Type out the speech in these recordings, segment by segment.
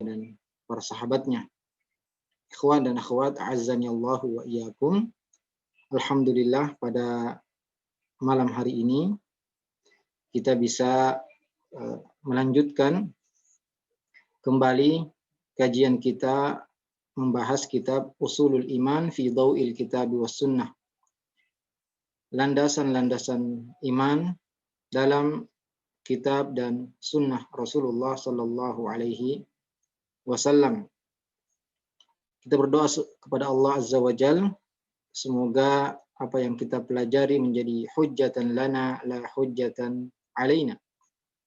dan para sahabatnya. Ikhwan dan akhwat, a'azzani Allahu wa iyyakum. Alhamdulillah pada malam hari ini kita bisa melanjutkan kembali kajian kita membahas kitab Ushulul Iman fi Dhau'il Kitab was Sunnah. Landasan-landasan iman dalam kitab dan sunnah Rasulullah sallallahu alaihi wasallam. Kita berdoa kepada Allah Azza wa Jalla, semoga apa yang kita pelajari menjadi hujjatan lana la hujjatan alaina.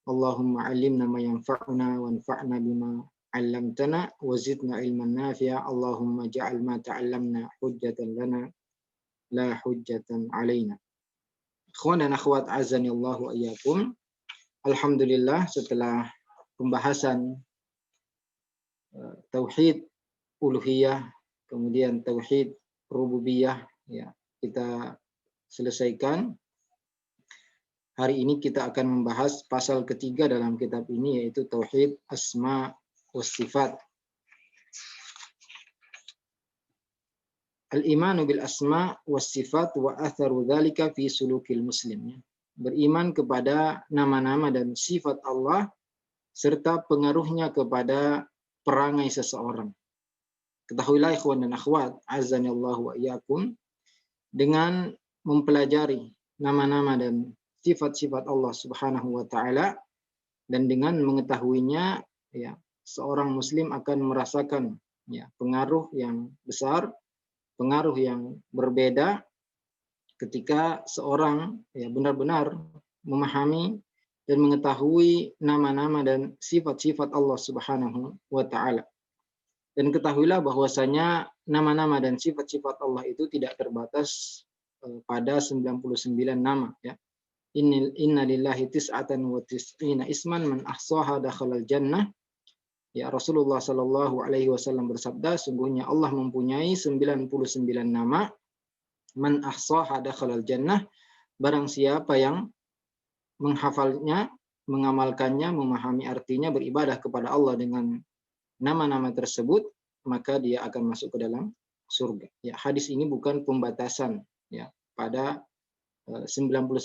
Allahumma 'allimna ma yanfa'una wanfa'na bima 'allamtana wa zidna ilman nafi'a. Allahumma ja'al ma ta'allamna hujjatan lana la hujjatan alaina. Ikhwan dan akhwat azani Allah wa iyyakum. Alhamdulillah, setelah pembahasan tauhid uluhiyah, kemudian tauhid rububiyah, ya, kita selesaikan. Hari ini kita akan membahas pasal ketiga dalam kitab ini, yaitu tauhid asma was sifat. Al-imanu bil asma was sifat wa atharu dzalika fi sulukil muslim. Beriman kepada nama-nama dan sifat Allah serta pengaruhnya kepada perangai seseorang. Ketahuilah ikhwan dan akhwat, azani Allah wa iyyakum, dengan mempelajari nama-nama dan sifat-sifat Allah Subhanahu wa taala dan dengan mengetahuinya, ya, seorang muslim akan merasakan, ya, pengaruh yang besar, pengaruh yang berbeda ketika seorang, ya, benar-benar memahami dan mengetahui nama-nama dan sifat-sifat Allah Subhanahu wa taala. Dan ketahuilah bahwasanya nama-nama dan sifat-sifat Allah itu tidak terbatas pada 99 nama, ya. Inna lillahi tis'atan wa tis'ina isman man ahsaha dakhalal jannah. Ya, Rasulullah sallallahu alaihi wasallam bersabda, sungguhnya Allah mempunyai 99 nama. Man ahsaha dakhalal jannah, barang siapa yang menghafalnya, mengamalkannya, memahami artinya, beribadah kepada Allah dengan nama-nama tersebut, maka dia akan masuk ke dalam surga. Ya, hadis ini bukan pembatasan, ya, pada 99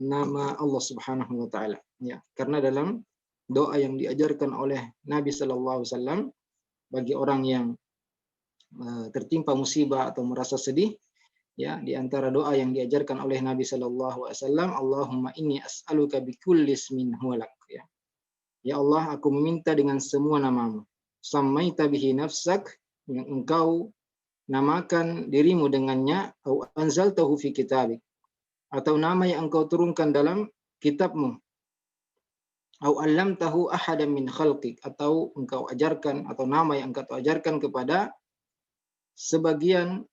nama Allah Subhanahu wa taala, ya, karena dalam doa yang diajarkan oleh Nabi sallallahu alaihi wasallam bagi orang yang tertimpa musibah atau merasa sedih, ya, di antara doa yang diajarkan oleh Nabi sallallahu alaihi wasallam, Allahumma inni as'aluka bikulli ismin huwalak, ya. Ya Allah, aku meminta dengan semua namamu. Sammaita bihi nafsak, yang engkau namakan dirimu dengannya, au anzaltahu fi kitabik, atau nama yang engkau turunkan dalam kitabmu, au 'allamtahu ahadan min khalqik, atau engkau ajarkan, atau nama yang engkau ajarkan kepada sebagian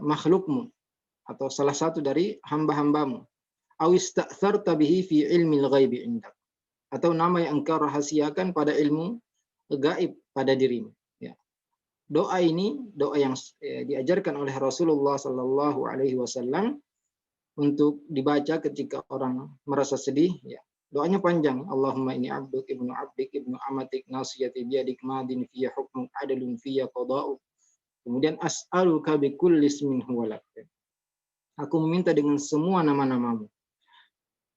makhlukmu atau salah satu dari hamba-hambamu, au ista'tharta bihi fi ilmil ghaibi indak, atau nama yang engkau rahasiakan pada ilmu gaib pada dirimu, ya. Doa ini doa yang diajarkan oleh Rasulullah sallallahu alaihi wasallam untuk dibaca ketika orang merasa sedih, ya. Doanya panjang. Allahumma inni abduk ibnu abdik ibnu amatik nasiyati biyadik madin fiyya hukmuk adalun fiyya qada'uk. Kemudian as'aluka bikulli ismin huwalak. Aku meminta dengan semua nama-namamu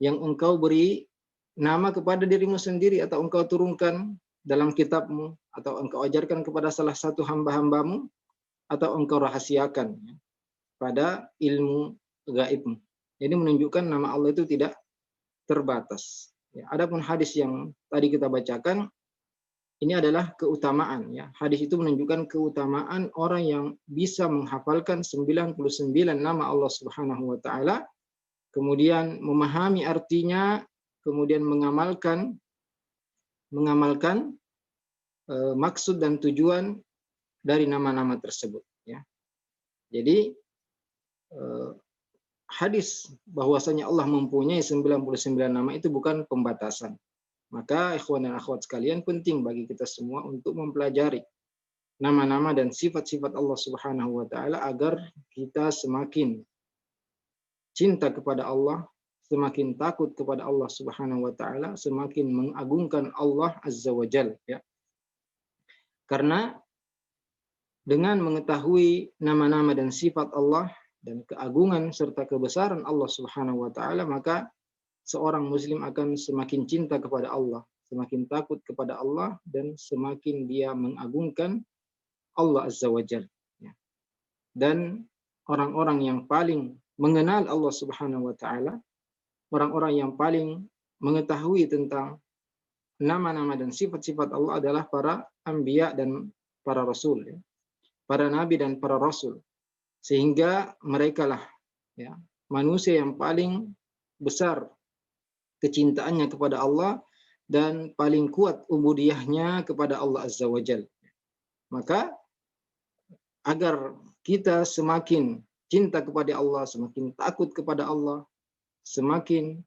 yang engkau beri nama kepada dirimu sendiri atau engkau turunkan dalam kitabmu atau engkau ajarkan kepada salah satu hamba-hambamu atau engkau rahasiakan, ya, pada ilmu gaibmu. Jadi menunjukkan nama Allah itu tidak terbatas. Ya, adapun hadis yang tadi kita bacakan, ini adalah keutamaan, ya. Hadis itu menunjukkan keutamaan orang yang bisa menghafalkan 99 nama Allah Subhanahu wa taala, kemudian memahami artinya, kemudian mengamalkan maksud dan tujuan dari nama-nama tersebut, ya. Jadi hadis bahwasanya Allah mempunyai 99 nama itu bukan pembatasan. Maka ikhwan dan akhwat sekalian, penting bagi kita semua untuk mempelajari nama-nama dan sifat-sifat Allah Subhanahu wa taala agar kita semakin cinta kepada Allah, semakin takut kepada Allah Subhanahu wa taala, semakin mengagungkan Allah Azza wa Jalla, ya. Karena dengan mengetahui nama-nama dan sifat Allah dan keagungan serta kebesaran Allah Subhanahu wa taala, maka seorang muslim akan semakin cinta kepada Allah, semakin takut kepada Allah, dan semakin dia mengagungkan Allah Azza wa Jalla. Dan orang-orang yang paling mengenal Allah Subhanahu wa taala, orang-orang yang paling mengetahui tentang nama-nama dan sifat-sifat Allah adalah para anbiya dan para rasul, ya. Para nabi dan para rasul. Sehingga merekalah, ya, manusia yang paling besar kecintaannya kepada Allah dan paling kuat ubudiyahnya kepada Allah Azza wa Jalla. Maka agar kita semakin cinta kepada Allah, semakin takut kepada Allah, semakin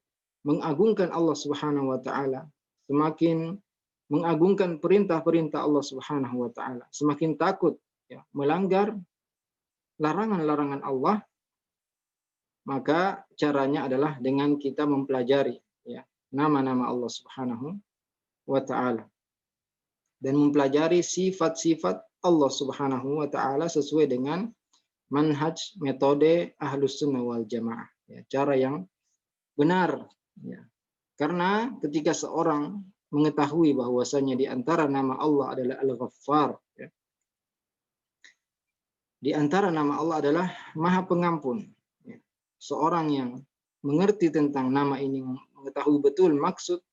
mengagungkan Allah Subhanahu wa taala, semakin mengagungkan perintah-perintah Allah Subhanahu wa taala, semakin takut, ya, melanggar larangan-larangan Allah, maka caranya adalah dengan kita mempelajari, ya, nama-nama Allah Subhanahu wa taala dan mempelajari sifat-sifat Allah Subhanahu wa taala sesuai dengan manhaj metode Ahlus Sunnah wal Jamaah, ya, cara yang benar, ya. Karena ketika seorang mengetahui bahwasanya di antara nama Allah adalah Al-Ghaffar, ya, di antara nama Allah adalah Maha Pengampun, ya. Seorang yang mengerti tentang nama ini, mengetahui betul maksud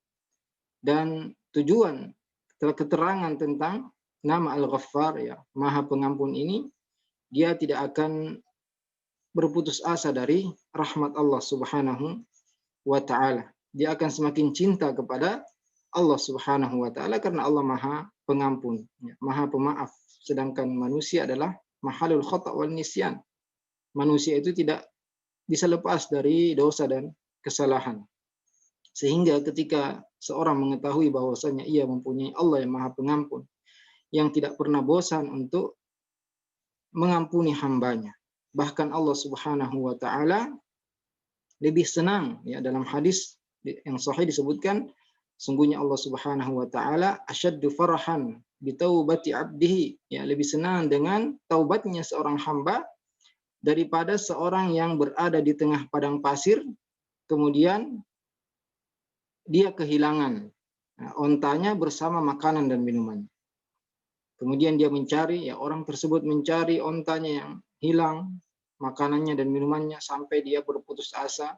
dan tujuan keterangan tentang nama Al-Ghaffar, ya, Maha Pengampun ini, dia tidak akan berputus asa dari rahmat Allah Subhanahu wa taala. Dia akan semakin cinta kepada Allah Subhanahu wa taala karena Allah Maha Pengampun, ya, Maha Pemaaf. Sedangkan manusia adalah mahalul khata' wal nisyan. Manusia itu tidak bisa lepas dari dosa dan kesalahan. Sehingga ketika seorang mengetahui bahwasanya ia mempunyai Allah yang Maha Pengampun, yang tidak pernah bosan untuk mengampuni hambanya. Bahkan Allah Subhanahu wa taala lebih senang, ya, dalam hadis yang sahih disebutkan, sungguhnya Allah Subhanahu wa taala asyaddu farahan bi taubati abdihi, ya, lebih senang dengan taubatnya seorang hamba daripada seorang yang berada di tengah padang pasir kemudian dia kehilangan, nah, ontanya bersama makanan dan minuman. Kemudian dia mencari, ya, orang tersebut mencari ontanya yang hilang, makanannya dan minumannya, sampai dia berputus asa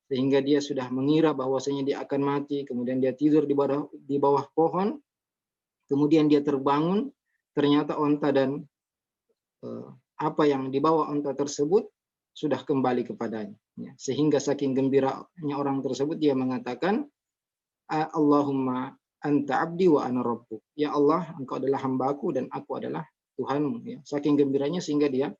sehingga dia sudah mengira bahwasanya dia akan mati. Kemudian dia tidur di bawah pohon. Kemudian dia terbangun, ternyata onta dan apa yang dibawa onta tersebut sudah kembali kepadanya. Sehingga saking gembiranya orang tersebut, dia mengatakan, Allahumma anta abdi wa ana rabbuk. Ya Allah, engkau adalah hambaku dan aku adalah Tuhanmu. Ya. Saking gembiranya sehingga dia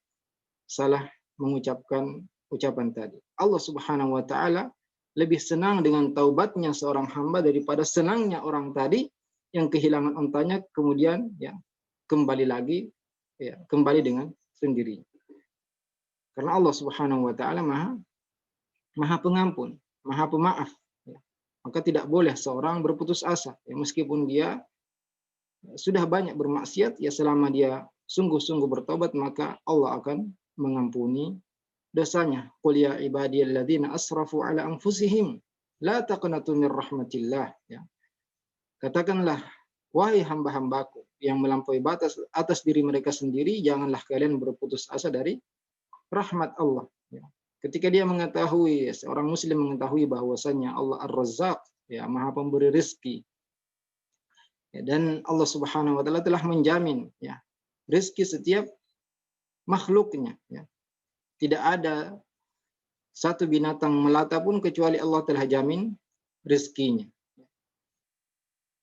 salah mengucapkan ucapan tadi. Allah Subhanahu wa taala lebih senang dengan taubatnya seorang hamba daripada senangnya orang tadi yang kehilangan ontanya kemudian, ya, kembali lagi, ya, kembali dengan sendirinya. Karena Allah Subhanahu wa taala Maha Pengampun, Maha Pemaaf. Maka tidak boleh seorang berputus asa, ya, meskipun dia sudah banyak bermaksiat, ya, selama dia sungguh-sungguh bertobat maka Allah akan mengampuni dosanya. Qul ya ibadiyalladzina asrafu ala anfusihim la taqnatu mir rahmatillah, ya. Katakanlah, wahai hamba-hambaku yang melampaui batas atas diri mereka sendiri, janganlah kalian berputus asa dari rahmat Allah, ya. Ketika dia mengetahui, seorang muslim mengetahui bahwasanya Allah Ar-Razzaq, ya, Maha Pemberi rezeki, ya, dan Allah Subhanahu wa taala telah menjamin, ya, rezeki setiap makhluknya, ya. Tidak ada satu binatang melata pun kecuali Allah telah jamin rezekinya.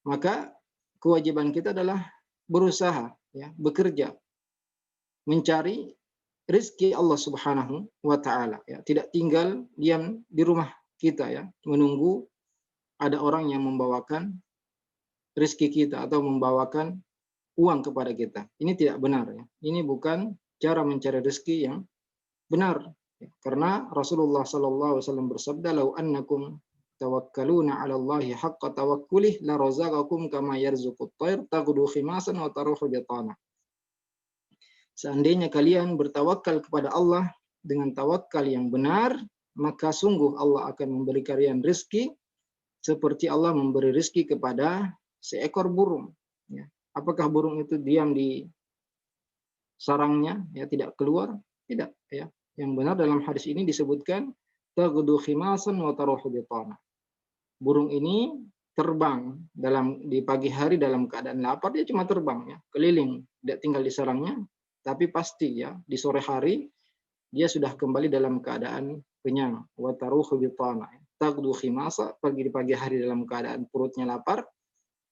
Maka kewajiban kita adalah berusaha, ya, bekerja mencari rezeki Allah Subhanahu wa taala, ya. Tidak tinggal diam di rumah kita, ya, menunggu ada orang yang membawakan rezeki kita atau membawakan uang kepada kita. Ini tidak benar, ya. Ini bukan cara mencari rezeki yang benar, ya. Karena Rasulullah sallallahu alaihi wasallam bersabda, "Lau annakum tawakkaluna 'ala Allahi haqqa tawakkulih la razaqakum kama yarzuqut thair taghdu khimasan wa taruhu bitana. Seandainya kalian bertawakal kepada Allah dengan tawakal yang benar, maka sungguh Allah akan memberi kalian rezeki seperti Allah memberi rezeki kepada seekor burung. Ya. Apakah burung itu diam di sarangnya, ya tidak keluar? Tidak. Ya. Yang benar dalam hadis ini disebutkan taghdu khimasan wa taruhu bitana. Burung ini terbang di pagi hari dalam keadaan lapar, dia cuma terbang, ya, keliling, tidak tinggal di sarangnya, tapi pasti ya di sore hari dia sudah kembali dalam keadaan kenyang. Wa taruhu bitana. Taghdu khimasa, pergi di pagi hari dalam keadaan perutnya lapar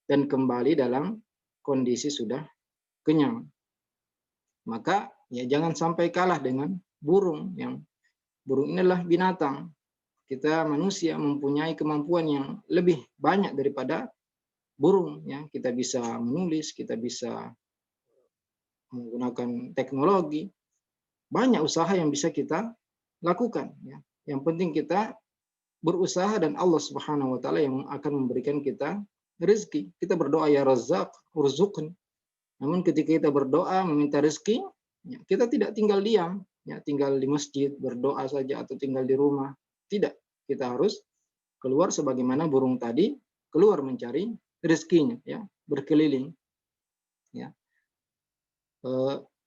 dan kembali dalam kondisi sudah kenyang. Maka ya jangan sampai kalah dengan burung. Burung ini adalah binatang. Kita manusia mempunyai kemampuan yang lebih banyak daripada burung. Ya, kita bisa menulis, kita bisa menggunakan teknologi. Banyak usaha yang bisa kita lakukan. Ya. Yang penting kita berusaha dan Allah Subhanahu Wa Taala yang akan memberikan kita rezeki. Kita berdoa ya Razzaq, urzuqni. Namun ketika kita berdoa meminta rezeki, ya, kita tidak tinggal diam, ya, tinggal di masjid berdoa saja atau tinggal di rumah. Tidak, kita harus keluar sebagaimana burung tadi keluar mencari rezekinya, ya, berkeliling, ya,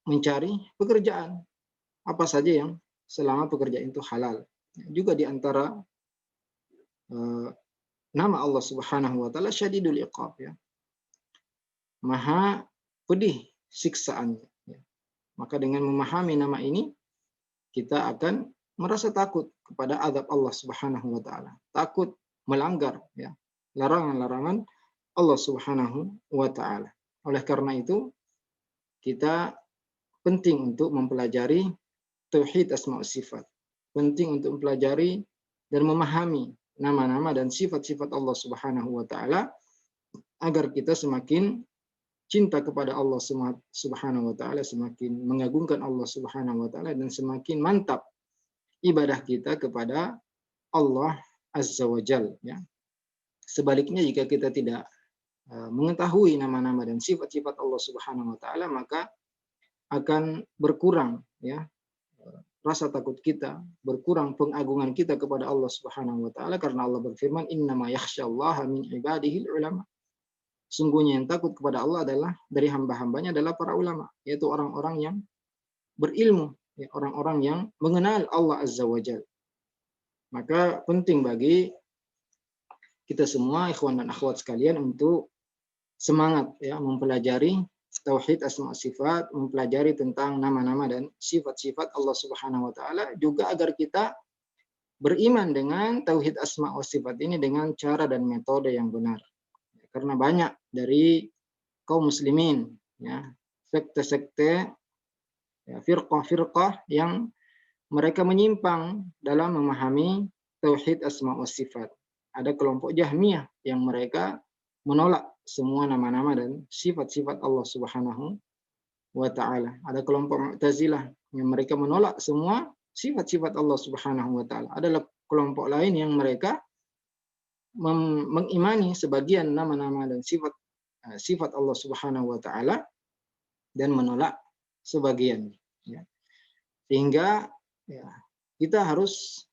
mencari pekerjaan apa saja yang selama pekerjaan itu halal. Juga di antara nama Allah Subhanahu Wa Taala Syadidul Iqab, ya, Maha pedih siksaannya. Ya. Maka dengan memahami nama ini kita akan merasa takut kepada azab Allah Subhanahu Wa Taala, takut melanggar, ya, larangan-larangan Allah Subhanahu Wa Taala. Oleh karena itu kita penting untuk mempelajari tauhid asma wa sifat, penting untuk mempelajari dan memahami nama-nama dan sifat-sifat Allah Subhanahu Wa Taala agar kita semakin cinta kepada Allah Subhanahu Wa Taala, semakin mengagungkan Allah Subhanahu Wa Taala, dan semakin mantap ibadah kita kepada Allah Azza wa Jal. Ya. Sebaliknya jika kita tidak mengetahui nama-nama dan sifat-sifat Allah Subhanahu Wa Taala, maka akan berkurang, ya, rasa takut kita, berkurang pengagungan kita kepada Allah Subhanahu Wa Taala, karena Allah berfirman innama yakhsyallaha min ibadihi ulama. Sungguhnya yang takut kepada Allah adalah dari hamba-hambanya adalah para ulama, yaitu orang-orang yang berilmu, ya, orang-orang yang mengenal Allah Azza wa Jalla. Maka penting bagi kita semua, ikhwan dan akhwat sekalian, untuk semangat, ya, mempelajari tauhid asma sifat, mempelajari tentang nama-nama dan sifat-sifat Allah Subhanahu Wa Taala, juga agar kita beriman dengan tauhid asma wa sifat ini dengan cara dan metode yang benar. Karena banyak dari kaum muslimin, ya, sekte-sekte, ya, firqah-firqah yang mereka menyimpang dalam memahami tauhid asma wa sifat. Ada kelompok Jahmiyah yang mereka menolak semua nama-nama dan sifat-sifat Allah Subhanahu wa Ta'ala. Ada kelompok Mu'tazilah yang mereka menolak semua sifat-sifat Allah Subhanahu wa Ta'ala. Ada kelompok lain yang mereka mengimani sebagian nama-nama dan sifat Allah Subhanahu wa Ta'ala dan menolak sebagian. Ya. Sehingga, ya, kita harus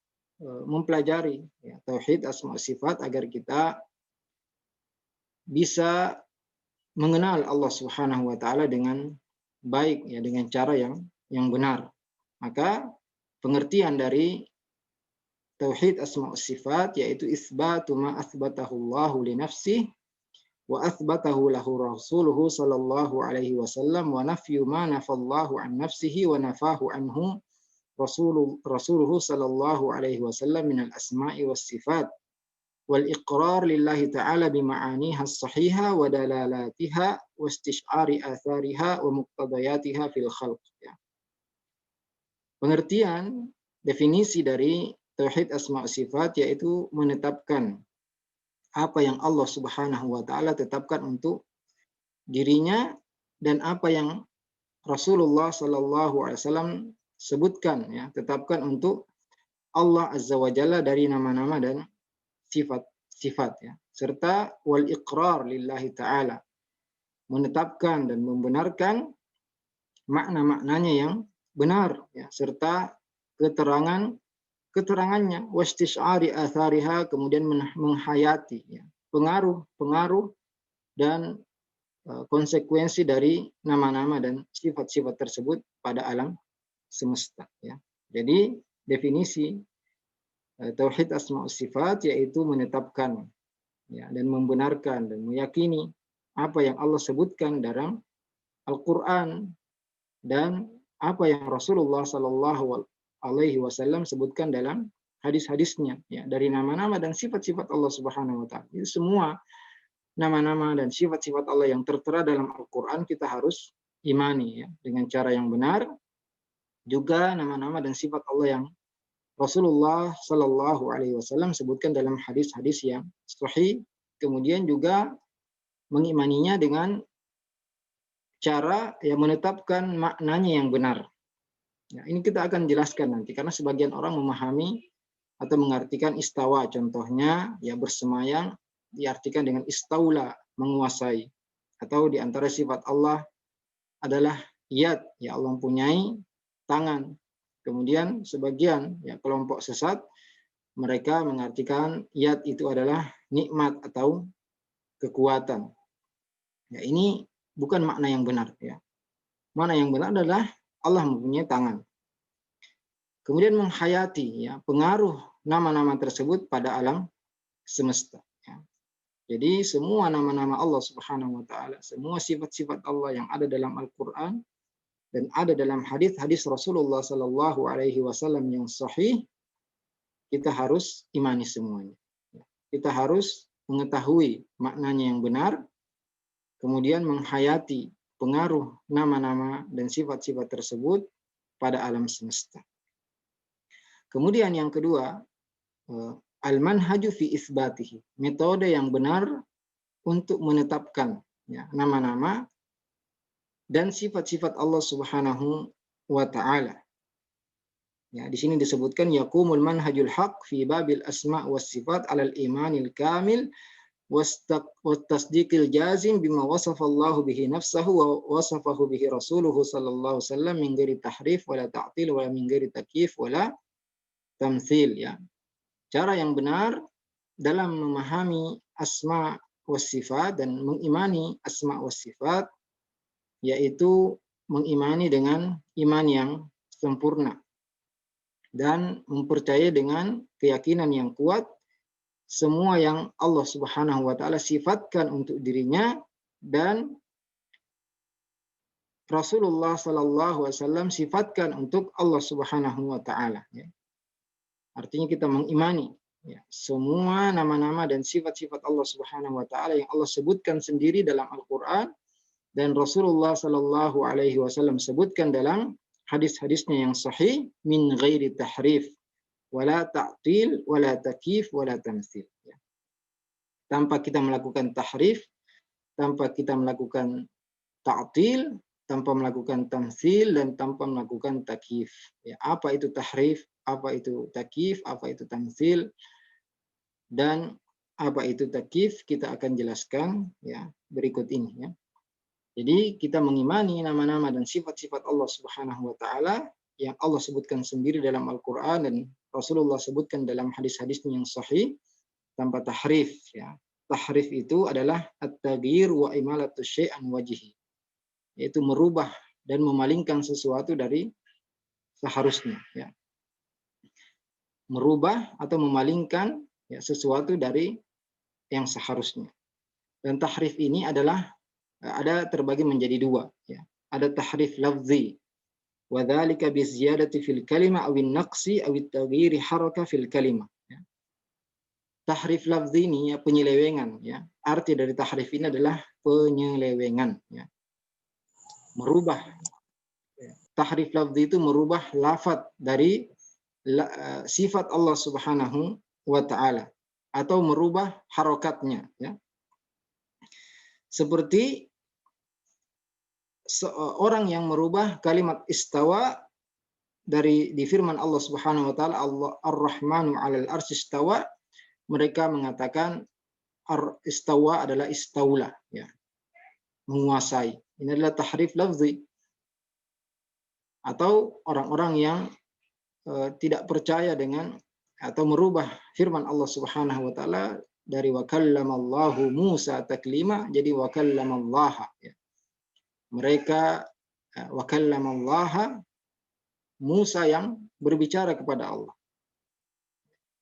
mempelajari, ya, tauhid asma sifat agar kita bisa mengenal Allah Subhanahu wa Ta'ala dengan baik, ya, dengan cara yang benar. Maka pengertian dari tauhid asma sifat yaitu isbatu ma athbatahu Allahu li nafsihi wa athbatahu lahu rasuluhu sallallahu alaihi wasallam wa nafyu ma nafallahu an nafsihi wa nafahu anhu rasuluhu sallallahu alaihi wasallam min al-asma'i was sifat wal iqrar lillahi ta'ala bi ma'aniha as-sahiha wa dalalatiha wa istish'ari athariha wa muqtadayatiha fil khalq. Ya. Pengertian definisi dari tauhid asma sifat yaitu menetapkan apa yang Allah Subhanahu wa Ta'ala tetapkan untuk dirinya dan apa yang Rasulullah Sallallahu Alaihi Wasallam sebutkan, ya, tetapkan untuk Allah Azza wa Jalla dari nama-nama dan sifat-sifat ya, serta wal iqrar lillahi ta'ala, menetapkan dan membenarkan makna-maknanya yang benar ya, serta keterangannya, wastisyari athariha, kemudian menghayati ya, pengaruh dan konsekuensi dari nama-nama dan sifat-sifat tersebut pada alam semesta ya. Jadi definisi tauhid asma wa sifat yaitu menetapkan ya, dan membenarkan dan meyakini apa yang Allah sebutkan dalam Al-Qur'an dan apa yang Rasulullah Shallallahu Alaihi Wasallam sebutkan dalam hadis-hadisnya ya, dari nama-nama dan sifat-sifat Allah Subhanahu Wa Taala. Itu semua nama-nama dan sifat-sifat Allah yang tertera dalam Al-Quran kita harus imani ya, dengan cara yang benar. Juga nama-nama dan sifat Allah yang Rasulullah Shallallahu Alaihi Wasallam sebutkan dalam hadis-hadis yang sahih. Kemudian juga mengimaninya dengan cara yang menetapkan maknanya yang benar. Ya, ini kita akan jelaskan nanti karena sebagian orang memahami atau mengartikan istawa, contohnya ya bersemayam diartikan dengan istaula, menguasai, atau di antara sifat Allah adalah yad, ya Allah mempunyai tangan. Kemudian sebagian ya kelompok sesat mereka mengartikan yad itu adalah nikmat atau kekuatan. Ya, ini bukan makna yang benar ya. Makna yang benar adalah Allah mempunyai tangan. Kemudian menghayati ya pengaruh nama-nama tersebut pada alam semesta. Ya. Jadi semua nama-nama Allah Subhanahu Wa Taala, semua sifat-sifat Allah yang ada dalam Al-Quran dan ada dalam hadis-hadis Rasulullah Sallallahu Alaihi Wasallam yang sahih, kita harus imani semuanya. Kita harus mengetahui maknanya yang benar, kemudian menghayati pengaruh nama-nama dan sifat-sifat tersebut pada alam semesta. Kemudian yang kedua, al-manhaju fi isbatihi, metode yang benar untuk menetapkan ya, nama-nama dan sifat-sifat Allah Subhanahu wa taala. Ya, di sini disebutkan yaqumul manhajul haq fi babil asma was sifat 'alal imanil kamil wastasdiqil jazim bima wasafa Allah bihi nafsahu wa wasafahu bihi rasuluhu sallallahu alaihi wasallam min ghairi tahrif wala ta'til wala min ghairi takyif wala tamtsil ya. Cara yang benar dalam memahami asma was sifat dan mengimani asma was sifat yaitu mengimani dengan iman yang sempurna dan mempercayai dengan keyakinan yang kuat semua yang Allah Subhanahu wa taala sifatkan untuk dirinya dan Rasulullah sallallahu alaihi wasallam sifatkan untuk Allah Subhanahu wa taala ya. Artinya kita mengimani ya, semua nama-nama dan sifat-sifat Allah Subhanahu wa taala yang Allah sebutkan sendiri dalam Al-Qur'an dan Rasulullah sallallahu alaihi wasallam sebutkan dalam hadis-hadisnya yang sahih min ghairi tahrif wala ta'til wala takyif wala tamtsil ya. Tanpa kita melakukan tahrif, tanpa kita melakukan ta'til, tanpa melakukan tamtsil dan tanpa melakukan takyif ya. Apa itu tahrif, apa itu takyif, apa itu tamtsil dan apa itu takyif kita akan jelaskan ya berikut ini ya. Jadi kita mengimani nama-nama dan sifat-sifat Allah Subhanahu wa taala yang Allah sebutkan sendiri dalam Al-Qur'an dan Rasulullah sebutkan dalam hadis-hadisnya yang sahih tanpa tahrif ya. Tahrif itu adalah at-taghyir wa imalatu syai'an wajhi. Yaitu merubah dan memalingkan sesuatu dari seharusnya ya. Merubah atau memalingkan ya sesuatu dari yang seharusnya. Dan tahrif ini adalah ada terbagi menjadi dua ya. Ada tahrif lafzi wa dzalika bi ziyadati fil kalimah aw an-naqsi aw at-taghyir harakah fil kalimah ya. Tahrif lafzi ini ya penyelewengan ya. Arti dari tahrif ini adalah penyelewengan ya. Merubah ya. Tahrif lafzi itu merubah lafaz dari sifat Allah Subhanahu wa taala atau merubah harokatnya ya. Seperti seorang yang merubah kalimat istawa dari di firman Allah Subhanahu wa taala Allah Ar-Rahmanu 'alal arsy istawa mereka mengatakan istawa adalah istaula, ya, menguasai. Ini adalah tahrif lafzi. Atau orang-orang yang tidak percaya dengan atau merubah firman Allah Subhanahu wa taala dari wa kallamallahu Musa taklima jadi wa kallamallaha, ya. Mereka wa kallamallaha, Musa yang berbicara kepada Allah.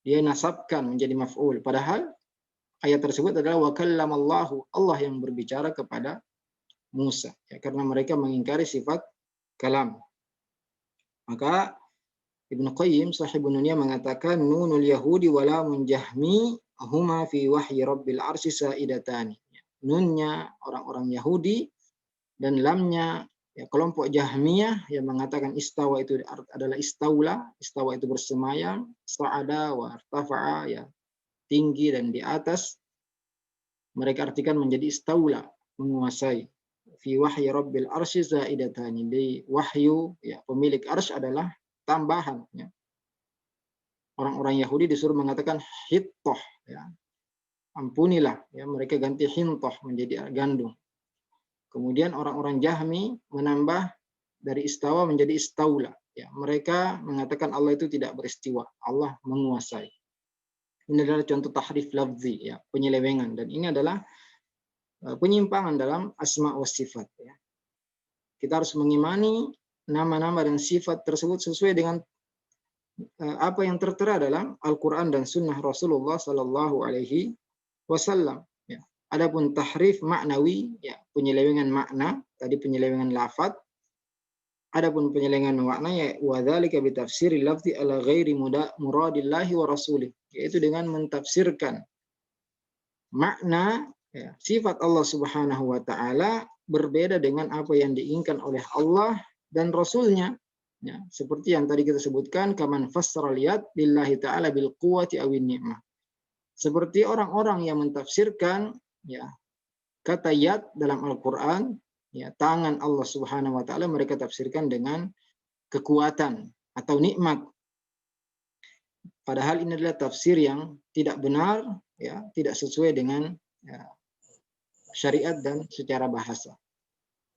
Dia nasabkan menjadi maf'ul, padahal ayat tersebut adalah wa kallamallahu, Allah yang berbicara kepada Musa, ya, karena mereka mengingkari sifat kalam. Maka Ibnu Qayyim Shahibun Nuniyah mengatakan nunul yahudi wa lamun jahmi huma fi wahyi rabbil arsy saidatani. Nunnya orang-orang Yahudi dan lamnya, ya, kelompok Jahmiyah yang mengatakan istawa itu adalah istaula, istawa itu bersemayam, sa'ada wa irtafa'a, ya, tinggi dan di atas. Mereka artikan menjadi istaula, menguasai. Fi wahyi rabbil arsy zaidatani, di wahyu, ya, pemilik arsy adalah tambahan, ya. Orang-orang Yahudi disuruh mengatakan hittoh, ya, ampunilah, ya, mereka ganti hintoh menjadi gandum. Kemudian orang-orang Jahmi menambah dari istawa menjadi istaula, ya, mereka mengatakan Allah itu tidak beristiwa, Allah menguasai. Ini adalah contoh tahrif lafzi, ya, penyelewengan, dan ini adalah penyimpangan dalam asma wa sifat, ya. Kita harus mengimani nama-nama dan sifat tersebut sesuai dengan apa yang tertera dalam Al-Quran dan Sunnah Rasulullah Sallallahu Alaihi Wasallam. Ya. Adapun tahrif maknawi, ya, penyelewengan makna, tadi penyelewengan lafaz. Adapun penyelewengan makna, ya, wadzalika bitafsiril lafzi ala ghairi muradillahi wa rasulih, yaitu dengan mentafsirkan makna, ya, sifat Allah Subhanahu wa taala berbeda dengan apa yang diinginkan oleh Allah dan Rasulnya. Ya, seperti yang tadi kita sebutkan, kaman fassara liyad lillahi ta'ala bil quwwati awin ni'mah. Seperti orang-orang yang mentafsirkan, ya, kata yad dalam Al-Quran, ya, tangan Allah Subhanahu wa taala, mereka tafsirkan dengan kekuatan atau nikmat. Padahal ini adalah tafsir yang tidak benar, ya, tidak sesuai dengan, ya, syariat dan secara bahasa.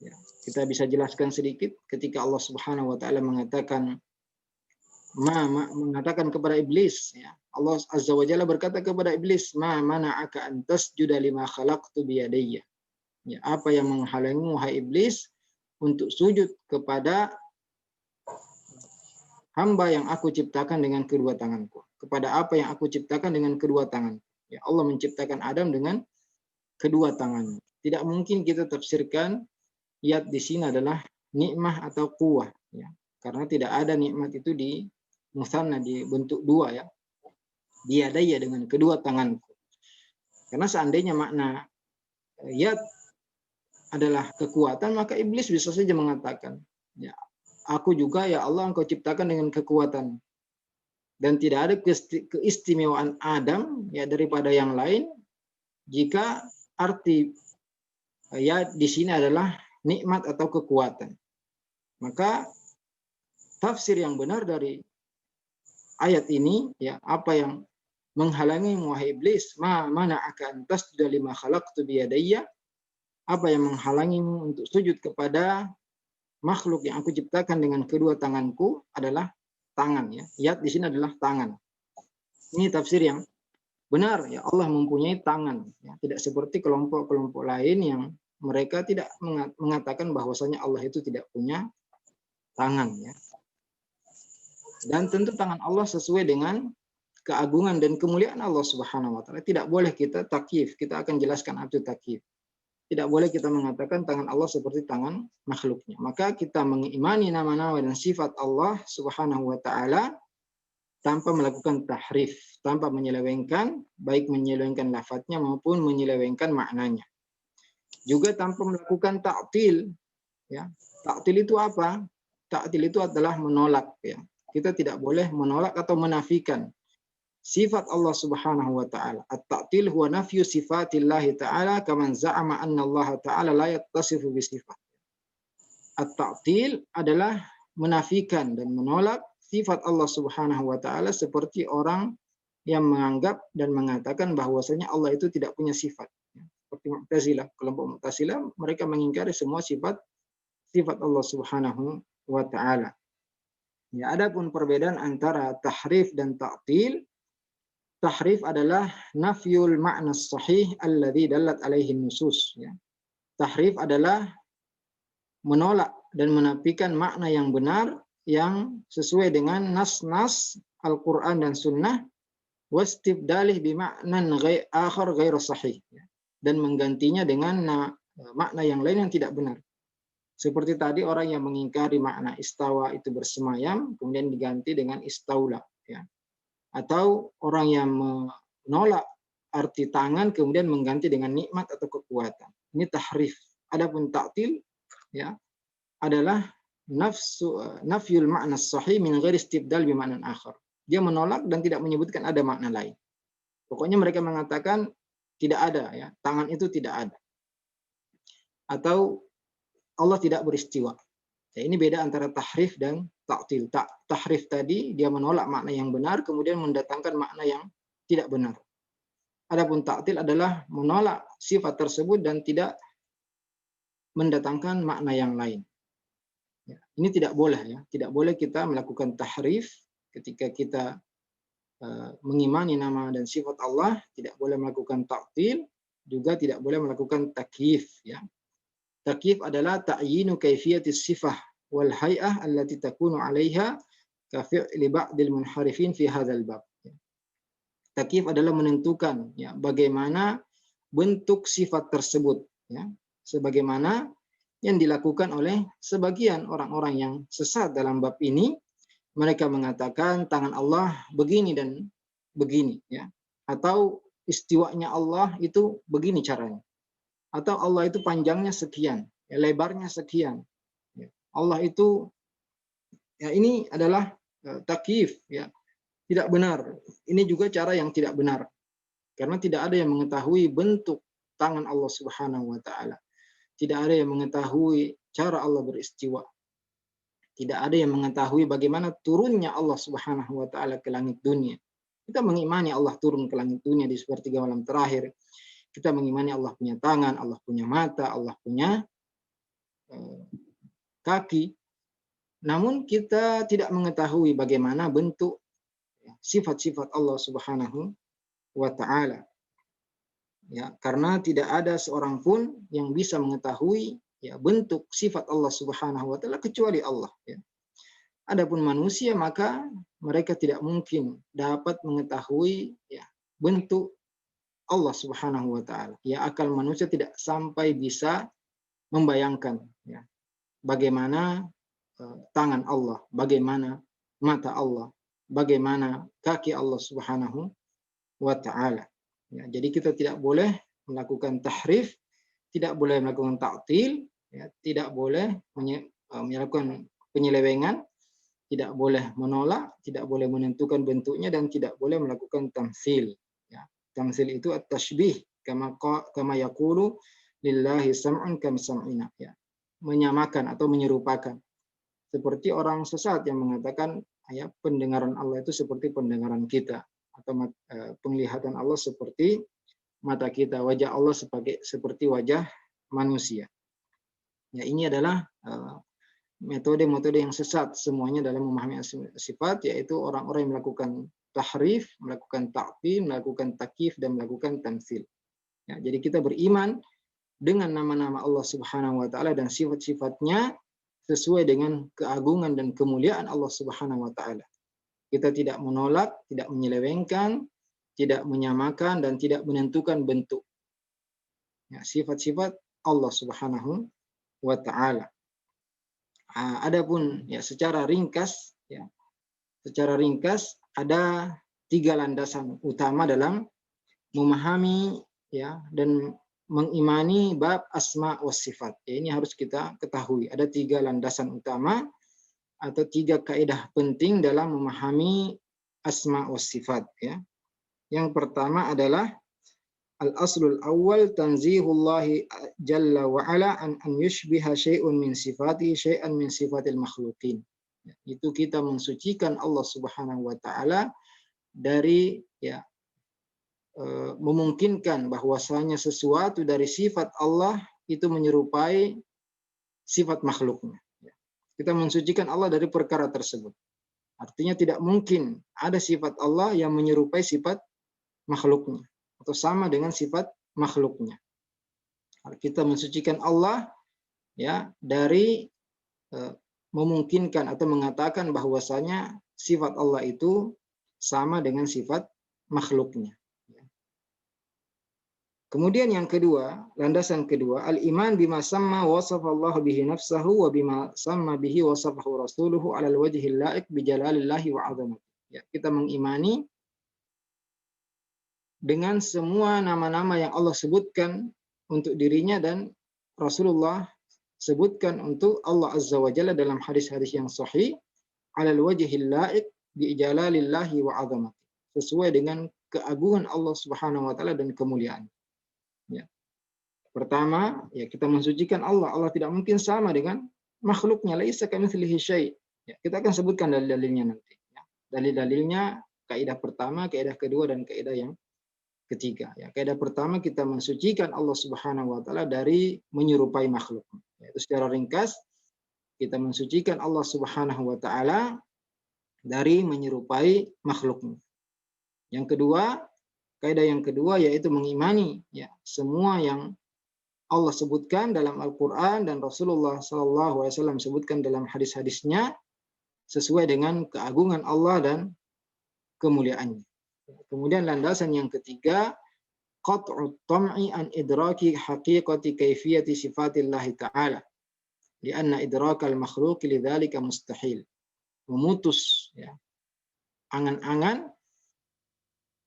Ya, kita bisa jelaskan sedikit ketika Allah Subhanahu wa taala mengatakan mengatakan kepada iblis, ya, Allah Azza wa Jalla berkata kepada iblis, ma mana'aka an tasjuda lima khalaqtu biyadayya. Ya, apa yang menghalangimu wahai iblis untuk sujud kepada hamba yang aku ciptakan dengan kedua tanganku, kepada apa yang aku ciptakan dengan kedua tanganku. Ya, Allah menciptakan Adam dengan kedua tangannya. Tidak mungkin kita tafsirkan yad di sini adalah nikmah atau quwah, ya. Karena tidak ada nikmat itu di musanna, di bentuk dua, ya. Biyadaya, dengan kedua tanganku. Karena seandainya makna yad adalah kekuatan, maka iblis bisa saja mengatakan, ya, aku juga, ya Allah, engkau ciptakan dengan kekuatan. Dan tidak ada keistimewaan Adam, ya, daripada yang lain jika arti ya di sini adalah nikmat atau kekuatan. Maka tafsir yang benar dari ayat ini, ya, apa yang menghalangi wahai iblis, ma mana'aka an tasjuda lima khalaqtu biyadayya, apa yang menghalangimu untuk sujud kepada makhluk yang aku ciptakan dengan kedua tanganku adalah tangan, ya. Yad di sini adalah tangan. Ini tafsir yang benar, ya, Allah mempunyai tangan, ya. Tidak seperti kelompok-kelompok lain yang mereka tidak mengatakan bahwasanya Allah itu tidak punya tangan, ya. Dan tentu tangan Allah sesuai dengan keagungan dan kemuliaan Allah Subhanahu wa taala. Tidak boleh kita takyif, kita akan jelaskan apa itu takyif. Tidak boleh kita mengatakan tangan Allah seperti tangan makhluknya. Maka kita mengimani nama-nama dan sifat Allah Subhanahu wa taala tanpa melakukan tahrif, tanpa menyelewengkan, baik menyelewengkan lafadznya maupun menyelewengkan maknanya. Juga tanpa melakukan ta'til, ya. Ta'til itu apa? Ta'til itu adalah menolak, ya. Kita tidak boleh menolak atau menafikan sifat Allah Subhanahu wa taala. At-ta'til huwa nafyu sifatillahi ta'ala kaman za'ama anna Allah ta'ala la yattasifu bi sifat. At-ta'til adalah menafikan dan menolak sifat Allah Subhanahu wa taala seperti orang yang menganggap dan mengatakan bahwasanya Allah itu tidak punya sifat. Seperti Mu'tazilah, kelompok Mu'tazilah, mereka mengingkari semua sifat Allah Subhanahu wa taala. Ya, adapun perbedaan antara tahrif dan ta'til, tahrif adalah nafyul ma'na sahih alladhi dallat alaihi nusus. Ya. Tahrif adalah menolak dan menafikan makna yang benar yang sesuai dengan nas-nas Al-Quran dan Sunnah, wastibdalih bima'nan akhar ghairu sahih, dan menggantinya dengan makna yang lain yang tidak benar. Seperti tadi orang yang mengingkari makna istawa itu bersemayam, kemudian diganti dengan istaula. Ya. Atau orang yang menolak arti tangan, kemudian mengganti dengan nikmat atau kekuatan. Ini tahrif. Adapun ta'til, ya, adalah nafyul ma'na sahih min ghairi istibdal bi ma'nan akhar. Dia menolak dan tidak menyebutkan ada makna lain. Pokoknya mereka mengatakan tidak ada, ya, tangan itu tidak ada. Atau Allah tidak beristiwa. Ya, ini beda antara tahrif dan ta'til. Tahrif tadi dia menolak makna yang benar, kemudian mendatangkan makna yang tidak benar. Adapun ta'til adalah menolak sifat tersebut dan tidak mendatangkan makna yang lain. Ya, ini tidak boleh, ya. Tidak boleh kita melakukan tahrif ketika kita mengimani nama dan sifat Allah, tidak boleh melakukan ta'til, juga tidak boleh melakukan takyif, ya. Takyif adalah ta'yinu kaifiyatis sifah wal hay'ah allati takunu 'alaiha ka fi'li ba'dil munharifin fi hadzal bab. Takyif adalah menentukan, ya, bagaimana bentuk sifat tersebut, ya, sebagaimana yang dilakukan oleh sebagian orang-orang yang sesat dalam bab ini. Mereka mengatakan tangan Allah begini dan begini, ya, atau istiwanya Allah itu begini caranya. Atau Allah itu panjangnya sekian, ya, lebarnya sekian. Ya. Allah itu, ya, ini adalah takyif, ya, tidak benar. Ini juga cara yang tidak benar. Karena tidak ada yang mengetahui bentuk tangan Allah Subhanahu wa taala. Tidak ada yang mengetahui cara Allah beristiwa. Tidak ada yang mengetahui bagaimana turunnya Allah Subhanahu wa taala ke langit dunia. Kita mengimani Allah turun ke langit dunia di sepertiga malam terakhir. Kita mengimani Allah punya tangan, Allah punya mata, Allah punya kaki. Namun kita tidak mengetahui bagaimana bentuk sifat-sifat Allah Subhanahu wa taala. Ya, karena tidak ada seorang pun yang bisa mengetahui, ya, bentuk sifat Allah Subhanahu wa taala kecuali Allah, ya. Adapun manusia, maka mereka tidak mungkin dapat mengetahui, ya, bentuk Allah Subhanahu wa taala. Ya, akal manusia tidak sampai bisa membayangkan, ya, bagaimana tangan Allah, bagaimana mata Allah, bagaimana kaki Allah Subhanahu wa taala. Ya, jadi kita tidak boleh melakukan tahrif, tidak boleh melakukan ta'til, ya, tidak boleh melakukan penyelewengan, tidak boleh menolak, tidak boleh menentukan bentuknya, dan tidak boleh melakukan tamtsil. Ya. Tamtsil itu at-tashbih, kama yaqulu lillahi sam'un kam sam'ina, ya. Menyamakan atau menyerupakan. Seperti orang sesat yang mengatakan, ya, pendengaran Allah itu seperti pendengaran kita, atau penglihatan Allah seperti mata kita, wajah Allah seperti wajah manusia. Ya, ini adalah metode-metode yang sesat semuanya dalam memahami sifat, yaitu orang-orang yang melakukan tahrif, melakukan ta'til, melakukan takyif, dan melakukan tamtsil. Ya, jadi kita beriman dengan nama-nama Allah Subhanahu wa taala dan sifat-sifatnya sesuai dengan keagungan dan kemuliaan Allah Subhanahu wa taala. Kita tidak menolak, tidak menyelewengkan, tidak menyamakan, dan tidak menentukan bentuk. Ya, sifat-sifat Allah Subhanahu wa taala. Adapun, ya, secara ringkas, ya, ada 3 landasan utama dalam memahami, ya, dan mengimani bab asma wa sifat. Ya, ini harus kita ketahui. Ada 3 landasan utama atau 3 kaidah penting dalam memahami asma wa sifat, ya. Yang pertama adalah al-aslul awwal tanzihullahi jalla wa ala an yushbiha syai'un min sifati syai'an min sifatil makhluqin. Itu kita mensucikan Allah Subhanahu wa taala dari memungkinkan bahwasanya sesuatu dari sifat Allah itu menyerupai sifat makhluknya. Kita mensucikan Allah dari perkara tersebut. Artinya tidak mungkin ada sifat Allah yang menyerupai sifat makhluknya atau sama dengan sifat makhluknya. Kita mensucikan Allah dari memungkinkan atau mengatakan bahwasanya sifat Allah itu sama dengan sifat makhluknya. Kemudian yang kedua, landasan kedua, al-iman bima samma wasafallahu bihi nafsahu wa bima samma bihi wasafahu rasuluhu ala al-wajhil la'iq bi jalalillahi wa 'azamatihi. Kita mengimani dengan semua nama-nama yang Allah sebutkan untuk dirinya dan Rasulullah sebutkan untuk Allah Azza wa Jalla dalam hadis-hadis yang sahih, ala al-wajhil la'iq bi jalalillahi wa 'azamatihi. Sesuai dengan keagungan Allah Subhanahu wa taala dan kemuliaan. Pertama, kita mensucikan Allah. Allah tidak mungkin sama dengan makhluknya. Laisa kamitslihi syai'. Kita akan sebutkan dalil-dalilnya nanti. Dalil-dalilnya kaidah pertama, kaidah kedua, dan kaidah yang ketiga. Kaidah pertama, kita mensucikan Allah Subhanahu wa taala dari menyerupai makhluk. Itu secara ringkas, kita mensucikan Allah Subhanahu wa taala dari menyerupai makhluknya. Yang kedua, kaidah yang kedua yaitu mengimani semua yang Allah sebutkan dalam Al-Quran dan Rasulullah SAW sebutkan dalam hadis-hadisnya sesuai dengan keagungan Allah dan kemuliaannya. Kemudian landasan yang ketiga, qat'ut tam'i an idraki haqiqati kaifiyati sifatillahi ta'ala. Lianna idrakal makhluqi lidzalika mustahil. Memutus angan-angan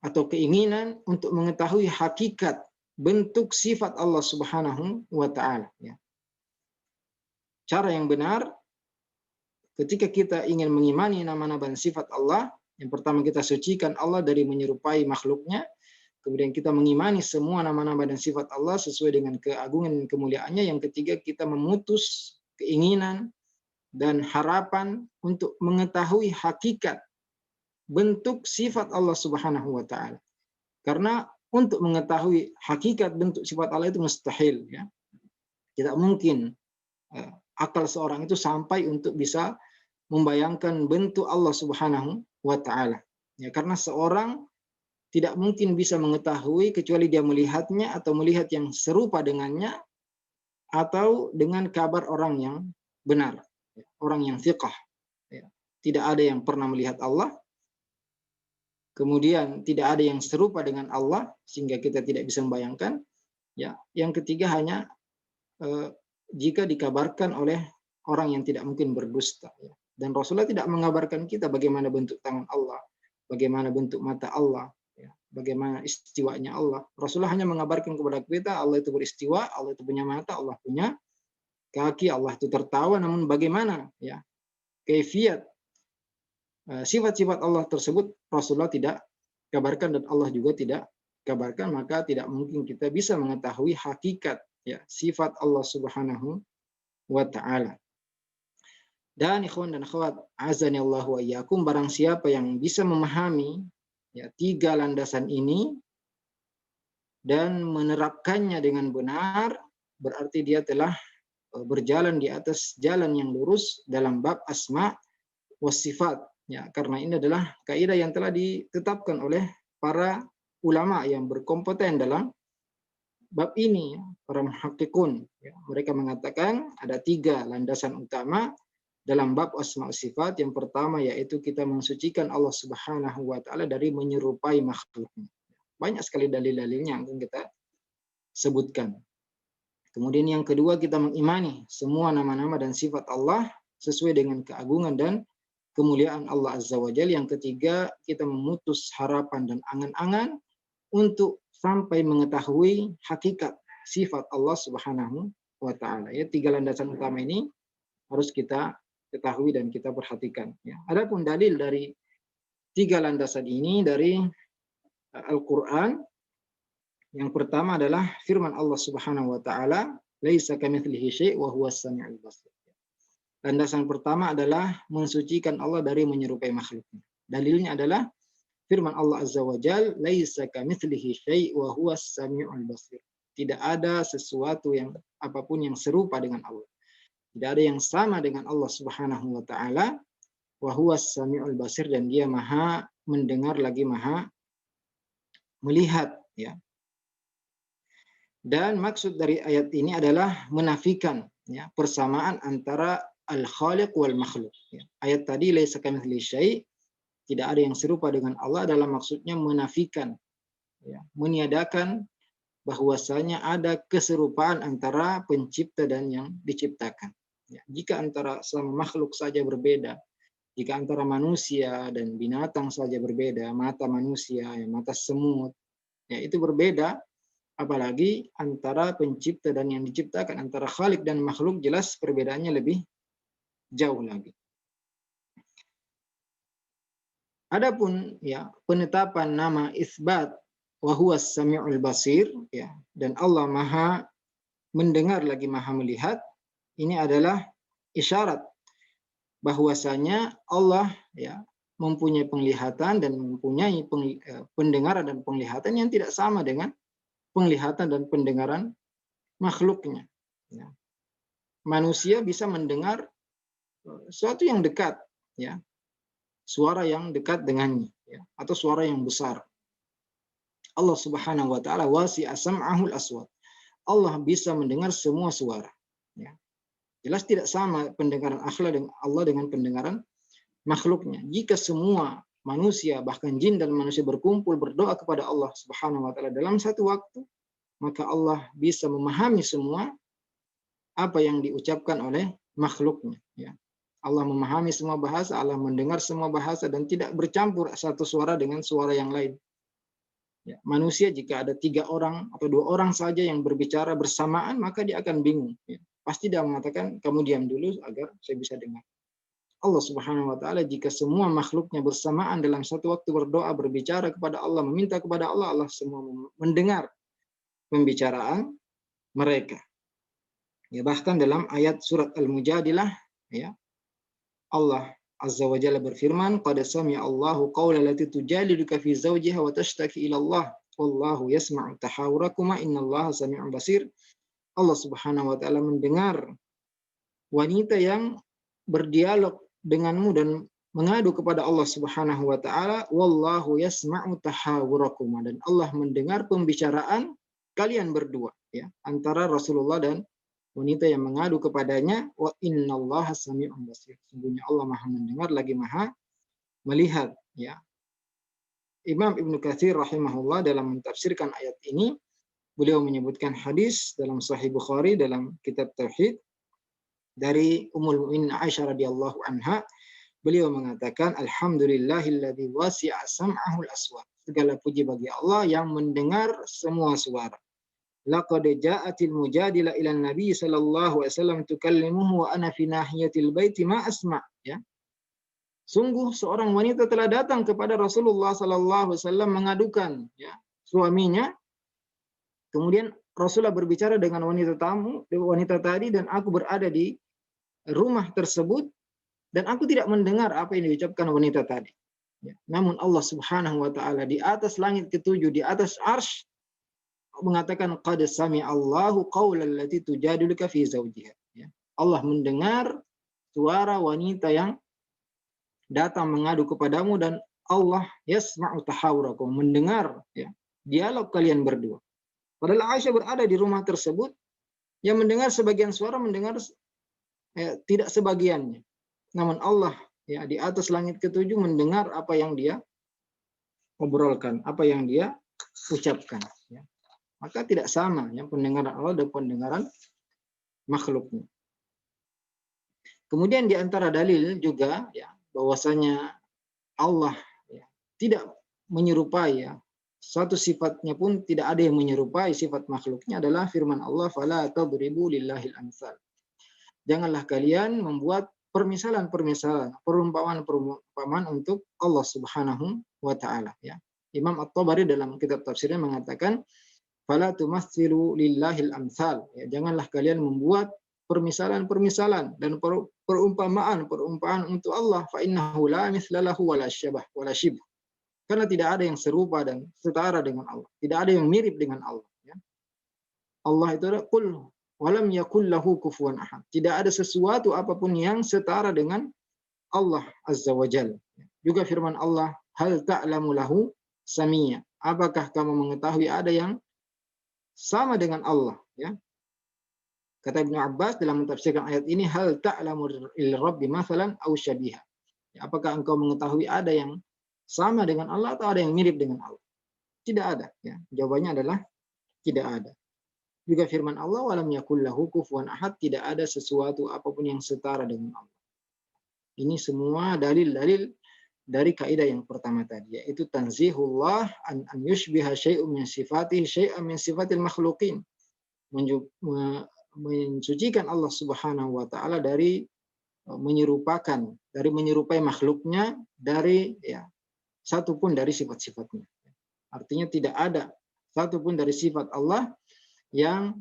atau keinginan untuk mengetahui hakikat bentuk sifat Allah Subhanahu wa taala. Cara yang benar ketika kita ingin mengimani nama-nama dan sifat Allah, yang pertama kita sucikan Allah dari menyerupai makhluknya, kemudian kita mengimani semua nama-nama dan sifat Allah sesuai dengan keagungan dan kemuliaannya, yang ketiga kita memutus keinginan dan harapan untuk mengetahui hakikat bentuk sifat Allah Subhanahu wa taala. Karena untuk mengetahui hakikat bentuk sifat Allah itu mustahil. Tidak mungkin akal seorang itu sampai untuk bisa membayangkan bentuk Allah Subhanahu wa taala. Karena seorang tidak mungkin bisa mengetahui kecuali dia melihatnya atau melihat yang serupa dengannya atau dengan kabar orang yang benar, orang yang thiqah. Tidak ada yang pernah melihat Allah, kemudian tidak ada yang serupa dengan Allah sehingga kita tidak bisa membayangkan. Yang ketiga hanya jika dikabarkan oleh orang yang tidak mungkin berdusta. Dan Rasulullah tidak mengabarkan kita bagaimana bentuk tangan Allah, bagaimana bentuk mata Allah, bagaimana istiwanya Allah. Rasulullah hanya mengabarkan kepada kita Allah itu beristiwa, Allah itu punya mata, Allah punya kaki, Allah itu tertawa. Namun bagaimana kaifiat sifat-sifat Allah tersebut Rasulullah tidak kabarkan dan Allah juga tidak kabarkan, maka tidak mungkin kita bisa mengetahui hakikat sifat Allah Subhanahu wa taala. Dan ikhwan dan akhwat azani Allah wa iyyakum, barang siapa yang bisa memahami tiga landasan ini dan menerapkannya dengan benar, berarti dia telah berjalan di atas jalan yang lurus dalam bab asma was sifat. Karena ini adalah kaidah yang telah ditetapkan oleh para ulama yang berkompeten dalam bab ini, para muhaqqiqun. Mereka mengatakan ada tiga landasan utama dalam bab asma sifat. Yang pertama yaitu kita mensucikan Allah Subhanahu wa taala dari menyerupai makhluknya. Banyak sekali dalil-dalilnya yang akan kita sebutkan. Kemudian yang kedua, kita mengimani semua nama-nama dan sifat Allah sesuai dengan keagungan dan kemuliaan Allah Azza wa Jalla. Yang ketiga, kita memutus harapan dan angan-angan untuk sampai mengetahui hakikat sifat Allah Subhanahu wa taala. Tiga landasan utama ini harus kita ketahui dan kita perhatikan. Adapun dalil dari tiga landasan ini dari Al-Qur'an, yang pertama adalah firman Allah Subhanahu wa taala, "Laisa kamitslihi syai' wa huwas samiul basir." Landasan pertama adalah mensucikan Allah dari menyerupai makhluknya. Dalilnya adalah firman Allah Azza wa Jal, laisa kamitslihi syai' wa huwas samiul basir. Tidak ada sesuatu yang apapun yang serupa dengan Allah. Tidak ada yang sama dengan Allah Subhanahu wa taala, wa huwas samiul basir, dan dia Maha mendengar lagi Maha melihat, ya. Dan maksud dari ayat ini adalah menafikan, ya, persamaan antara al-khaliq wal makhluk. Ya. Ayat tadi laisa kamitslihi syai', tidak ada yang serupa dengan Allah, adalah maksudnya menafikan, ya, meniadakan bahwasanya ada keserupaan antara pencipta dan yang diciptakan. Ya. Jika antara sama makhluk saja berbeda, jika antara manusia dan binatang saja berbeda, mata manusia, ya, mata semut, ya, itu berbeda. Apalagi antara pencipta dan yang diciptakan, antara khalik dan makhluk, jelas perbedaannya lebih jauh lagi. Adapun, ya, penetapan nama isbat wa huwas samiul basir, ya, dan Allah Maha mendengar lagi Maha melihat, ini adalah isyarat bahwasanya Allah, ya, mempunyai penglihatan dan mempunyai pendengaran dan penglihatan yang tidak sama dengan penglihatan dan pendengaran makhluknya. Ya. Manusia bisa mendengar sesuatu yang dekat, ya, suara yang dekat dengannya, ya, atau suara yang besar. Allah Subhanahu wa taala wasi'a sam'ahul aswat. Allah bisa mendengar semua suara. Ya. Jelas tidak sama pendengaran Allah dengan pendengaran makhluknya. Jika semua manusia, bahkan jin dan manusia berkumpul berdoa kepada Allah Subhanahu wa taala dalam satu waktu, maka Allah bisa memahami semua apa yang diucapkan oleh makhluknya, ya. Allah memahami semua bahasa, Allah mendengar semua bahasa, dan tidak bercampur satu suara dengan suara yang lain. Ya, manusia jika ada 3 orang atau 2 orang saja yang berbicara bersamaan, maka dia akan bingung. Ya. Pasti dia mengatakan, kamu diam dulu agar saya bisa dengar. Allah Subhanahu wa taala jika semua makhluknya bersamaan dalam satu waktu berdoa, berbicara kepada Allah, meminta kepada Allah, Allah semua mendengar pembicaraan mereka. Ya, bahkan dalam ayat surat Al-Mujadilah, ya, Allah Azza wa Jalla berfirman, qad sami'a Allahu qawla allati tujadiluka fi zawjiha wa tashtaki ila Allah wallahu yasma'u tahawurakuma innallaha sami'un basir. Allah Subhanahu wa taala mendengar wanita yang berdialog denganmu dan mengadu kepada Allah Subhanahu wa taala, wallahu yasma'u tahawurakuma, dan Allah mendengar pembicaraan kalian berdua, ya, antara Rasulullah dan wanita yang mengadu kepadanya, wa innallaha sami'un basir. Sungguhnya Allah Maha mendengar lagi Maha melihat, ya. Imam Ibnu Katsir rahimahullah dalam mentafsirkan ayat ini, beliau menyebutkan hadis dalam Sahih Bukhari dalam kitab Tauhid dari Ummul Mukminin Aisyah radhiyallahu anha. Beliau mengatakan, alhamdulillahilladzi wasi'a sam'ahul aswat. Segala puji bagi Allah yang mendengar semua suara. Laqad ja'atil mujadila ila Nabi sallallahu alaihi wasallam tukallimuhu wa ana fi nahiyatil baiti ma asma', ya. Sungguh seorang wanita telah datang kepada Rasulullah sallallahu alaihi wasallam mengadukan, ya, suaminya. Kemudian Rasulullah berbicara dengan wanita tadi, dan aku berada di rumah tersebut dan aku tidak mendengar apa yang diucapkan wanita tadi. Ya. Namun Allah Subhanahu wa taala di atas langit ketujuh, di atas arsy, mengatakan qad sami'a Allahu qaulal lati tujadiluka fi zawjiha. Ya. Allah mendengar suara wanita yang datang mengadu kepadamu, dan Allah yasma'u tahawurakum, mendengar, ya, dialog kalian berdua. Padahal Aisyah berada di rumah tersebut, yang mendengar sebagian suara, mendengar, ya, tidak sebagiannya. Namun Allah, ya, di atas langit ketujuh mendengar apa yang dia obrolkan, apa yang dia ucapkan. Ya. Maka tidak sama, ya, pendengaran Allah dan pendengaran makhluknya. Kemudian di antara dalil juga, ya, bahwasanya Allah, ya, tidak menyerupai, ya, satu sifatnya pun tidak ada yang menyerupai sifat makhluknya, adalah firman Allah, fala tadribu lillahil amsal. Janganlah kalian membuat permisalan-permisalan, perumpamaan untuk Allah Subhanahu wa taala, ya. Imam At-Tabari dalam kitab tafsirnya mengatakan, fala tumatsilu lillahil amsal, ya, janganlah kalian membuat permisalan-permisalan dan perumpamaan untuk Allah, fa innahu la mislalahu wala syabah wala syibh. Karena tidak ada yang serupa dan setara dengan Allah. Tidak ada yang mirip dengan Allah. Ya. Allah itu adalah qul walam yakul lahu kufuwan ahad. Tidak ada sesuatu apapun yang setara dengan Allah Azza wa Jalla. Juga firman Allah, hal ta'lamu lahu samia. Apakah kamu mengetahui ada yang sama dengan Allah? Ya. Kata Ibnu Abbas dalam mentafsirkan ayat ini, hal ta'lamu lirabbi mathalan aw syabiha. Ya, apakah engkau mengetahui ada yang sama dengan Allah atau ada yang mirip dengan Allah? Tidak ada. Ya. Jawabannya adalah tidak ada. Juga firman Allah, walam yakul lahu kufuwan ahad, tidak ada sesuatu apapun yang setara dengan Allah. Ini semua dalil-dalil dari kaidah yang pertama tadi, yaitu tanzihullah an yushbiha syai'un min sifatihi syai'an min sifatil makhluqin. Mensucikan Allah Subhanahu wa taala dari menyerupai makhluknya dari satu pun dari sifat-sifatnya. Artinya tidak ada satu pun dari sifat Allah yang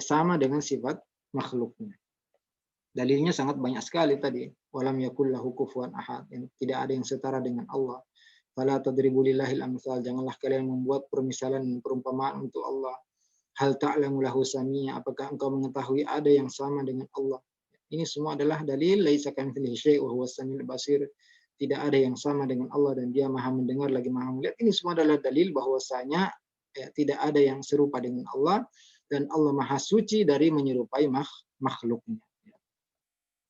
sama dengan sifat makhluknya. Dalilnya sangat banyak sekali tadi. Walam yakul lahu kufuwan ahad. Yang tidak ada yang setara dengan Allah. Fala tadribu lillahil amsal. Janganlah kalian membuat permisalan dan perumpamaan untuk Allah. Hal ta'lamu lahu samia. Apakah engkau mengetahui ada yang sama dengan Allah? Ini semua adalah dalil laisa kamitslihi syai' wa huwas samiul basir. Tidak ada yang sama dengan Allah dan Dia Maha mendengar lagi Maha melihat. Ini semua adalah dalil bahwasanya tidak ada yang serupa dengan Allah dan Allah Maha suci dari menyerupai makhluknya.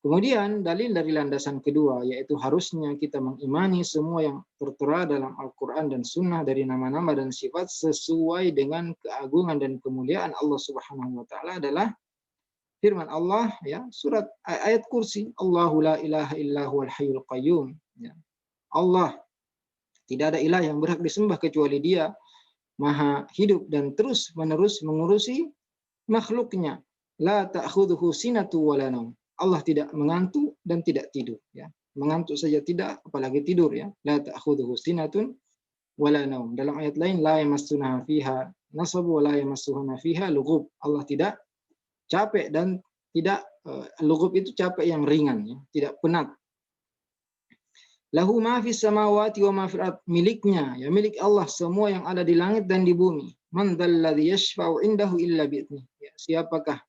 Kemudian dalil dari landasan kedua, yaitu harusnya kita mengimani semua yang tertera dalam Al-Quran dan Sunnah dari nama-nama dan sifat sesuai dengan keagungan dan kemuliaan Allah Subhanahu wa Ta'ala adalah firman Allah, surat ayat kursi, Allahu la ilaha illahu al-hayyul qayyum. Allah, tidak ada ilah yang berhak disembah kecuali Dia Maha hidup dan terus menerus mengurusi makhluknya. La ta'khudhuhu sinatu wa la naum. Allah tidak mengantuk dan tidak tidur. Ya. Mengantuk saja tidak, apalagi tidur. Ya. La ta'khudhuhu sinatun wa la naum. Dalam ayat lain, la yamassunaha fiha nasab wa la yamassuhuna fiha lughub. Allah tidak capek dan tidak lughub itu capek yang ringan, ya. Tidak penat. Lahu ma fis samawati wa ma fil ard. Miliknya, ya, milik Allah semua yang ada di langit dan di bumi. Man dzalladzi yashfa'u indahu illa bi'idnih. Ya, siapakah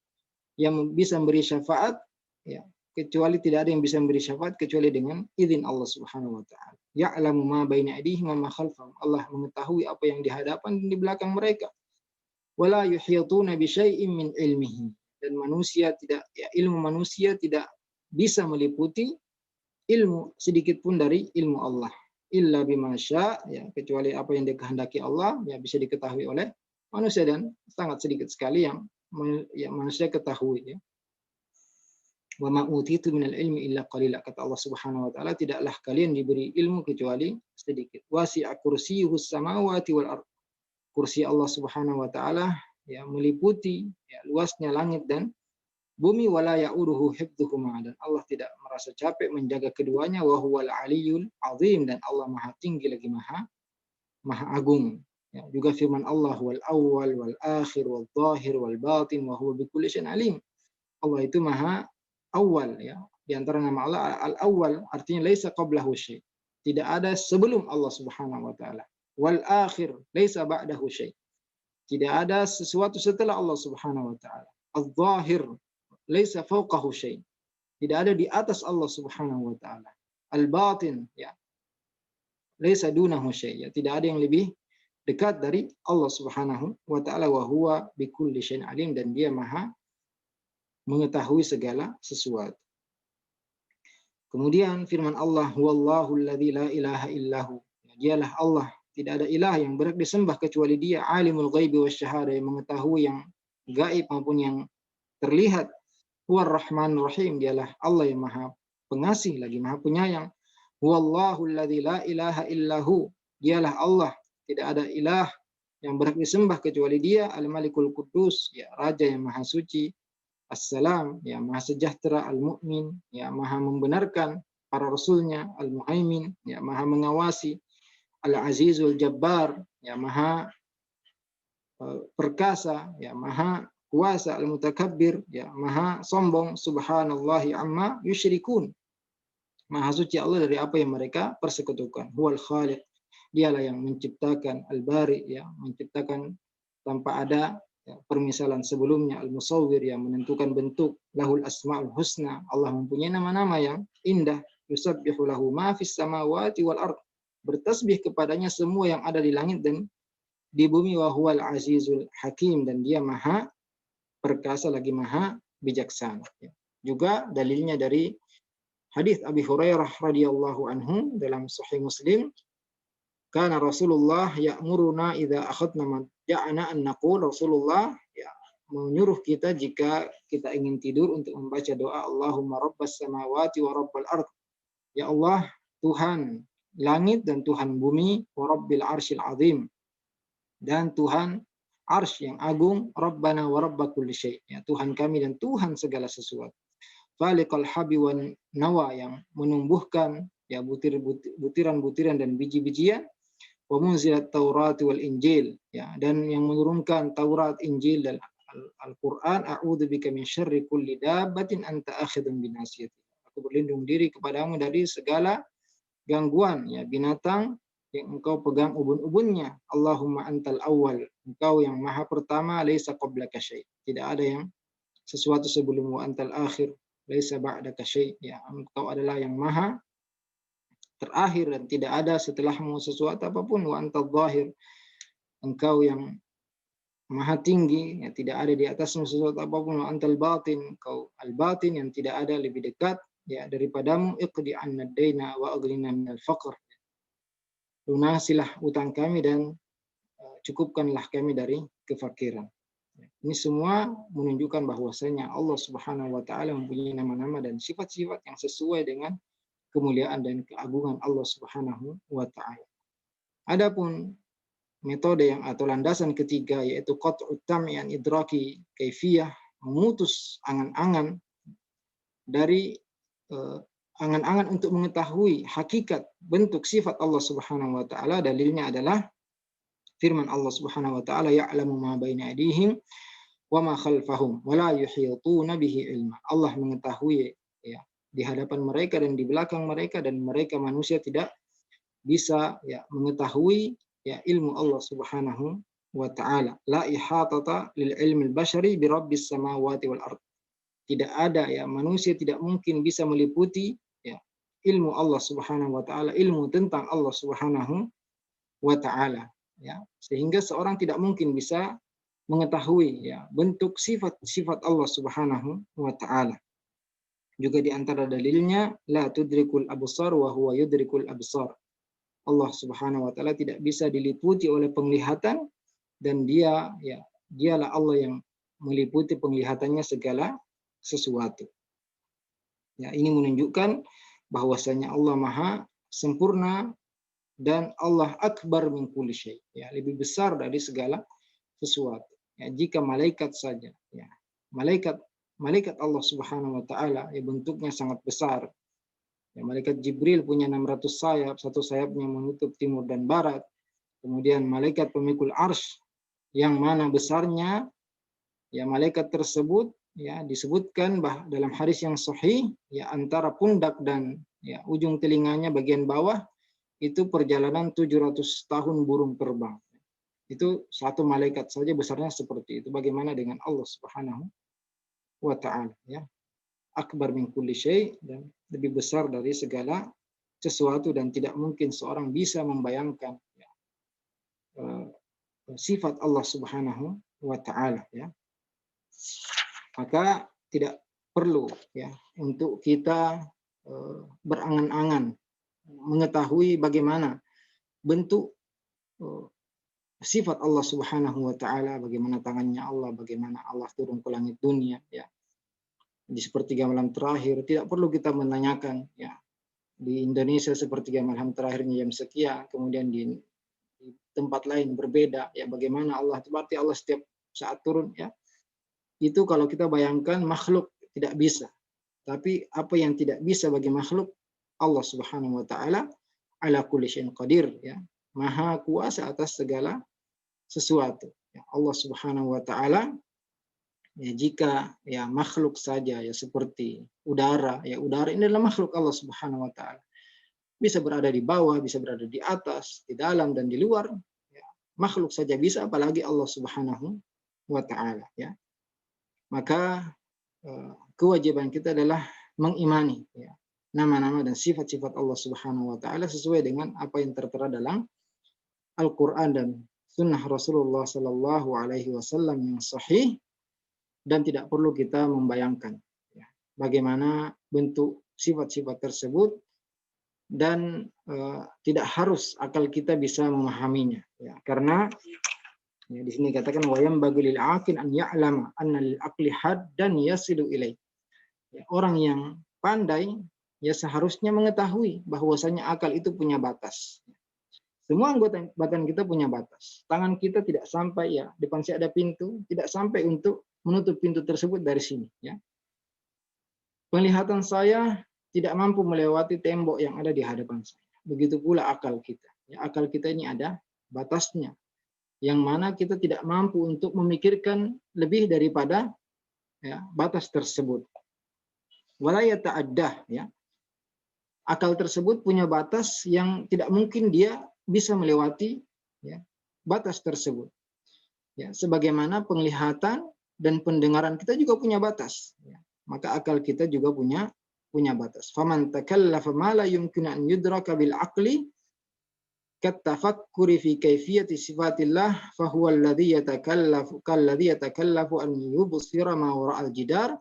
yang bisa memberi syafaat? Ya, kecuali tidak ada yang bisa memberi syafaat kecuali dengan izin Allah Subhanahu wa taala. Ya'lamu ma baina aydihim wa ma khalfahum. Allah mengetahui apa yang di hadapan dan di belakang mereka. Wala yuhituna bi syai'in min ilmihi. Dan manusia tidak, ilmu manusia tidak bisa meliputi ilmu sedikit pun dari ilmu Allah. Illa bima syaa, kecuali apa yang dikehendaki Allah bisa diketahui oleh manusia dan sangat sedikit sekali yang manusia ketahui, ya. Wa ma utitu minal ilmi illa qalila, kata Allah Subhanahu wa taala, tidaklah kalian diberi ilmu kecuali sedikit. Wasi'a kursiyyuhus samawati wal ard. Kursi Allah Subhanahu wa taala meliputi luasnya langit dan bumi, wala ya'uduhu hifdzuhuma, dan Allah tidak merasa capek menjaga keduanya, wa huwal aliyyul azim, dan Allah Maha tinggi lagi Maha agung. Ya, juga firman Allah, wal awwal wal akhir wal zahir wal batin wa huwa bikulli syai'in alim. Allah itu Maha awal, ya. Di antara nama Allah al-awwal artinya laisa qablahu syai'. Tidak ada sebelum Allah Subhanahu wa taala. Wal akhir laisa ba'dahu syai'. Tidak ada sesuatu setelah Allah Subhanahu wa taala. Al-zahir laisa fawqahu syai'. Tidak ada di atas Allah Subhanahu wa taala. Al-batin, ya. Laisa dunahu syai'. Ya. Tidak ada yang lebih dekat dari Allah Subhanahu wa taala, wa huwa bikulli syai'in alim, dan Dia Maha mengetahui segala sesuatu. Kemudian firman Allah, huwallahu alladzi la ilaha illahu. Dialah Allah, tidak ada ilah yang berhak disembah kecuali Dia, alimul ghaibi wasyahada, yang mengetahui yang gaib maupun yang terlihat. Huwar rahmanur rahim, dialah Allah yang Maha pengasih lagi Maha penyayang. Huwallahu alladzi la ilaha illahu. Dialah Allah, tidak ada ilah yang berhak disembah kecuali Dia, al-malikul quddus, ya, raja yang maha suci. Assalam, ya, maha sejahtera, al-mu'min, ya, maha membenarkan para rasulnya, al-muhaimin, ya, maha mengawasi, al-azizul jabbar, ya, maha perkasa, ya, maha kuasa, al-mutakabbir, ya, maha sombong, subhanallahi amma yusyrikun. Maha suci Allah dari apa yang mereka persekutukan. Huwal khaliq Dialah yang menciptakan Al-Bari, ya, menciptakan tanpa ada permisalan sebelumnya. Al-Musawwir, yang menentukan bentuk. Lahul Asmaul Husna, Allah mempunyai nama-nama yang indah. Yusabbihu lahu ma fis samawati wal ard, bertasbih kepadanya semua yang ada di langit dan di bumi. Wa huwal azizul hakim, dan dia maha perkasa lagi maha bijaksana. Juga dalilnya dari hadis Abi Hurairah radhiyallahu anhu dalam Sahih Muslim, kana Rasulullah ya'muruna idza akhadna madja'ana an naqul, Rasulullah ya menyuruh kita jika kita ingin tidur untuk membaca doa Allahumma rabbas samawati wa rabbal ard, ya Allah Tuhan langit dan Tuhan bumi, wa rabbil arsyil azim, dan Tuhan arsy yang agung, Rabbana wa rabba kulli syai', ya Tuhan kami dan Tuhan segala sesuatu. Faliqal habi wan nawa, yang menumbuhkan ya butiran-butiran dan biji-bijian. Wa munzilat Taurat wal Injil, ya, dan yang menurunkan Taurat, Injil dan Al-Qur'an. A'udzu bika min syarri kulli dabbatin anta akhidun binasiyati, aku berlindung diri kepadamu dari segala gangguan ya binatang yang engkau pegang ubun-ubunnya. Allahumma antal awwal, engkau yang maha pertama, laisa qablaka syai', tidak ada yang sesuatu sebelummu. Antal akhir, laisa ba'daka syai', ya engkau adalah yang maha terakhir dan tidak ada setelahmu sesuatu apapun. Wa antal zahir, engkau yang maha tinggi, ya tidak ada di atasmu sesuatu apapun. Wa antal batin, engkau al-batin yang tidak ada lebih dekat ya daripadamu. Iqdi anna daina wa aghlina minal faqr, lunasilah utang kami dan cukupkanlah kami dari kefakiran. Ini semua menunjukkan bahwasanya Allah Subhanahu wa taala mempunyai nama-nama dan sifat-sifat yang sesuai dengan kemuliaan dan keagungan Allah Subhanahu wa taala. Adapun metode yang atau landasan ketiga, yaitu qat'ut tam'i an idraki kaifiyah, memutus angan-angan dari angan-angan untuk mengetahui hakikat bentuk sifat Allah Subhanahu wa taala. Dalilnya adalah firman Allah Subhanahu wa taala, ya'lamu ma baina aydihim wa ma khalfahum wa la yuhituna bihi ilma. Allah mengetahui ya di hadapan mereka dan di belakang mereka, dan mereka manusia tidak bisa ya mengetahui ya ilmu Allah Subhanahu wa taala. La ihatata lil ilmi al-bashari bi rabbis samawati wal ard. Tidak ada ya manusia tidak mungkin bisa meliputi ya ilmu Allah Subhanahu wa taala, ilmu tentang Allah Subhanahu wa taala ya, sehingga seorang tidak mungkin bisa mengetahui ya bentuk sifat-sifat Allah Subhanahu wa taala. Juga di antara dalilnya, la tudrikul absar wa huwa yudrikul absar. Allah Subhanahu wa taala tidak bisa diliputi oleh penglihatan, dan dialah Allah yang meliputi penglihatannya segala sesuatu. Ya, ini menunjukkan bahwasanya Allah Maha sempurna dan Allah akbar min kulli syai', ya, lebih besar dari segala sesuatu. Ya, jika malaikat saja, ya, malaikat Allah Subhanahu wa taala ya bentuknya sangat besar. Ya, malaikat Jibril punya 600 sayap, satu sayapnya menutup timur dan barat. Kemudian malaikat pemikul arsy yang mana besarnya ya malaikat tersebut ya disebutkan dalam hadis yang sahih ya antara pundak dan ya ujung telinganya bagian bawah itu perjalanan 700 tahun burung terbang. Itu satu malaikat saja besarnya seperti itu. Bagaimana dengan Allah Subhanahu wa taala ya. Akbar min kulli syai', dan lebih besar dari segala sesuatu, dan tidak mungkin seorang bisa membayangkan ya, sifat Allah Subhanahu wa taala ya. Maka tidak perlu ya untuk kita berangan-angan mengetahui bagaimana bentuk sifat Allah Subhanahu wa taala, bagaimana tangannya Allah, bagaimana Allah turun ke langit dunia ya. Di sepertiga malam terakhir tidak perlu kita menanyakan ya di Indonesia sepertiga malam terakhirnya jam sekian, kemudian di tempat lain berbeda ya, bagaimana Allah, berarti Allah setiap saat turun ya. Itu kalau kita bayangkan makhluk tidak bisa, tapi apa yang tidak bisa bagi makhluk, Allah Subhanahu wa taala ala kulli syai'in qadir ya, maha kuasa atas segala sesuatu ya. Allah Subhanahu wa taala ya, jika ya makhluk saja ya seperti udara ya, udara ini adalah makhluk Allah Subhanahu wa taala. bisa berada di bawah, bisa berada di atas, di dalam dan di luar. Ya, makhluk saja bisa, apalagi Allah Subhanahu wa Ta'ala. Ya. Maka kewajiban kita adalah mengimani ya, nama-nama dan sifat-sifat Allah Subhanahu wa Ta'ala sesuai dengan apa yang tertera dalam Al-Quran dan Sunnah Rasulullah Sallallahu Alaihi Wasallam yang sahih, dan tidak perlu kita membayangkan ya, bagaimana bentuk sifat-sifat tersebut, dan tidak harus akal kita bisa memahaminya ya, karena ya, di sini katakan wayam bagulil aqil an ya'lama anna lil aqli haddan yasilu ilaih. Ya, orang yang pandai ya seharusnya mengetahui bahwasanya akal itu punya batas. Semua anggota badan kita punya batas. Tangan kita tidak sampai ya, depan saya ada pintu, tidak sampai untuk menutup pintu tersebut dari sini ya. Penglihatan saya tidak mampu melewati tembok yang ada di hadapan saya. Begitu pula akal kita. Ya, akal kita ini ada batasnya, yang mana kita tidak mampu untuk memikirkan lebih daripada ya, batas tersebut. Wala yata'addah ya. Akal tersebut punya batas yang tidak mungkin dia bisa melewati ya, batas tersebut. Ya, sebagaimana penglihatan dan pendengaran kita juga punya batas. Ya. Maka akal kita juga punya batas. Faman takallafa ma la yumkinu an yudraka bil aqli katafakkuri fi kaifiyati sifatillah fahuwa alladhi yatakallafu an yubsira ma wara'al jidar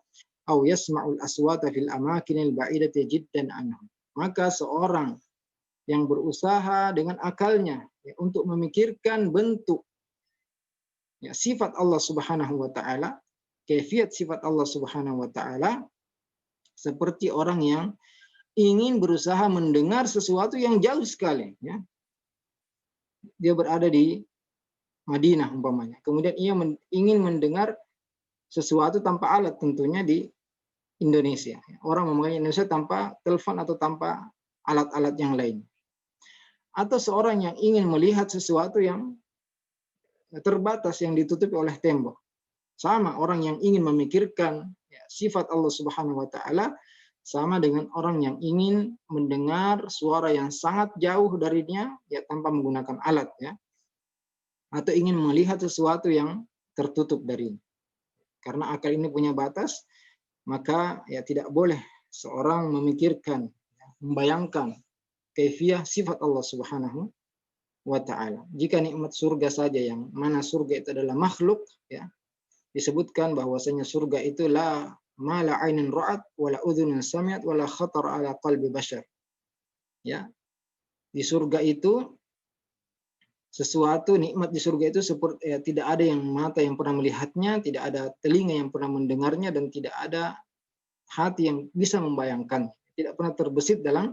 aw yasma'ul aswata fil amakinil ba'idati jiddan anhu. Maka seorang yang berusaha dengan akalnya ya, untuk memikirkan bentuk ya, sifat Allah Subhanahu wa Ta'ala, kaifiat sifat Allah Subhanahu wa Ta'ala, seperti orang yang ingin berusaha mendengar sesuatu yang jauh sekali ya. Dia berada di Madinah umpamanya, kemudian ia ingin mendengar sesuatu tanpa alat, tentunya di Indonesia. Orang memegang Indonesia tanpa telepon atau tanpa alat-alat yang lain. Atau seorang yang ingin melihat sesuatu yang terbatas yang ditutupi oleh tembok. Sama orang yang ingin memikirkan ya, sifat Allah Subhanahu wa Ta'ala, sama dengan orang yang ingin mendengar suara yang sangat jauh darinya ya, tanpa menggunakan alat ya. Atau ingin melihat sesuatu yang tertutup darinya. Karena akal ini punya batas, maka ya tidak boleh seorang memikirkan, ya, membayangkan kaifiyah sifat Allah Subhanahu wa Ta'ala. Jika nikmat surga saja, yang mana surga itu adalah makhluk ya, disebutkan bahwasanya surga itu la mala ainun ra'at wala udhunun sami'at wala khatar ala qalbi bashar. Ya. Di surga itu sesuatu nikmat di surga itu seperti ya, tidak ada yang mata yang pernah melihatnya, tidak ada telinga yang pernah mendengarnya, dan tidak ada hati yang bisa membayangkan. Tidak pernah terbesit dalam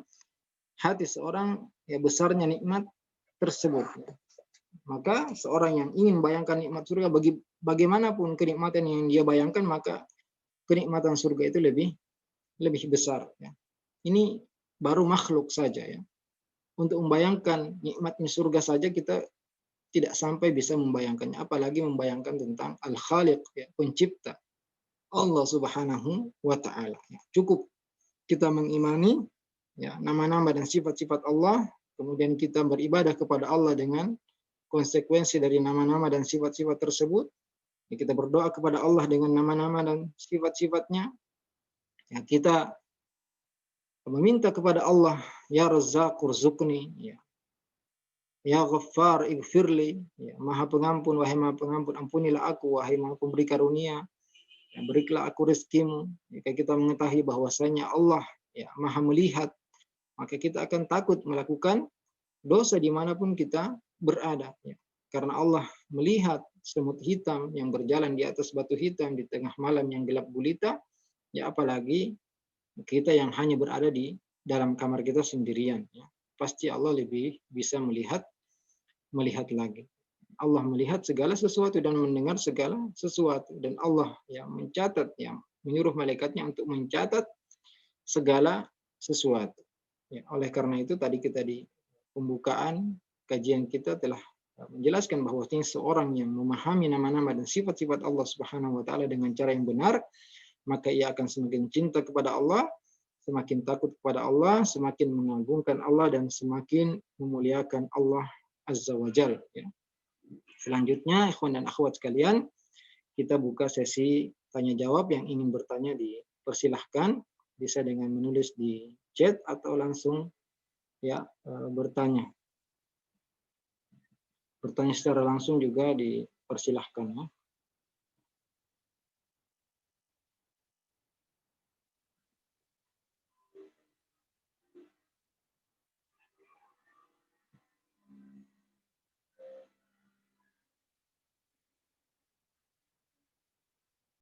hati seorang ya besarnya nikmat tersebut. Maka seorang yang ingin bayangkan nikmat surga, bagaimanapun kenikmatan yang dia bayangkan, maka kenikmatan surga itu lebih besar. Ya. Ini baru makhluk saja ya. Untuk membayangkan nikmatnya surga saja kita tidak sampai bisa membayangkannya, apalagi membayangkan tentang Al-Khaliq ya, pencipta Allah Subhanahu wa Ta'ala. Ya. Cukup kita mengimani ya, nama-nama dan sifat-sifat Allah, kemudian kita beribadah kepada Allah dengan konsekuensi dari nama-nama dan sifat-sifat tersebut. Ya, kita berdoa kepada Allah dengan nama-nama dan sifat-sifatnya. Ya, kita meminta kepada Allah, ya Razzaq urzuqni, ya Ghaffar ighfirli, ya Maha Pengampun, wahai Maha Pengampun, ampunilah aku, wahai Maha Pemberi karunia, ya, berilah aku rezekimu. Jika kita mengetahui bahwasanya Allah ya Maha melihat, maka kita akan takut melakukan dosa dimanapun kita berada. Ya. Karena Allah melihat semut hitam yang berjalan di atas batu hitam di tengah malam yang gelap gulita, ya apalagi kita yang hanya berada di dalam kamar kita sendirian. Ya. Pasti Allah lebih bisa melihat lagi. Allah melihat segala sesuatu dan mendengar segala sesuatu, dan Allah yang mencatat, yang menyuruh malaikatnya untuk mencatat segala sesuatu. Ya, oleh karena itu tadi kita di pembukaan kajian kita telah menjelaskan bahwa seorang yang memahami nama-nama dan sifat-sifat Allah Subhanahu wa Ta'ala dengan cara yang benar, maka ia akan semakin cinta kepada Allah, semakin takut kepada Allah, semakin mengagungkan Allah dan semakin memuliakan Allah Azza wa Jalla. Ya. Selanjutnya, ikhwan dan akhwat sekalian, kita buka sesi tanya jawab. Yang ingin bertanya dipersilahkan, bisa dengan menulis di chat atau langsung ya bertanya. Bertanya secara langsung juga dipersilahkan. Ya.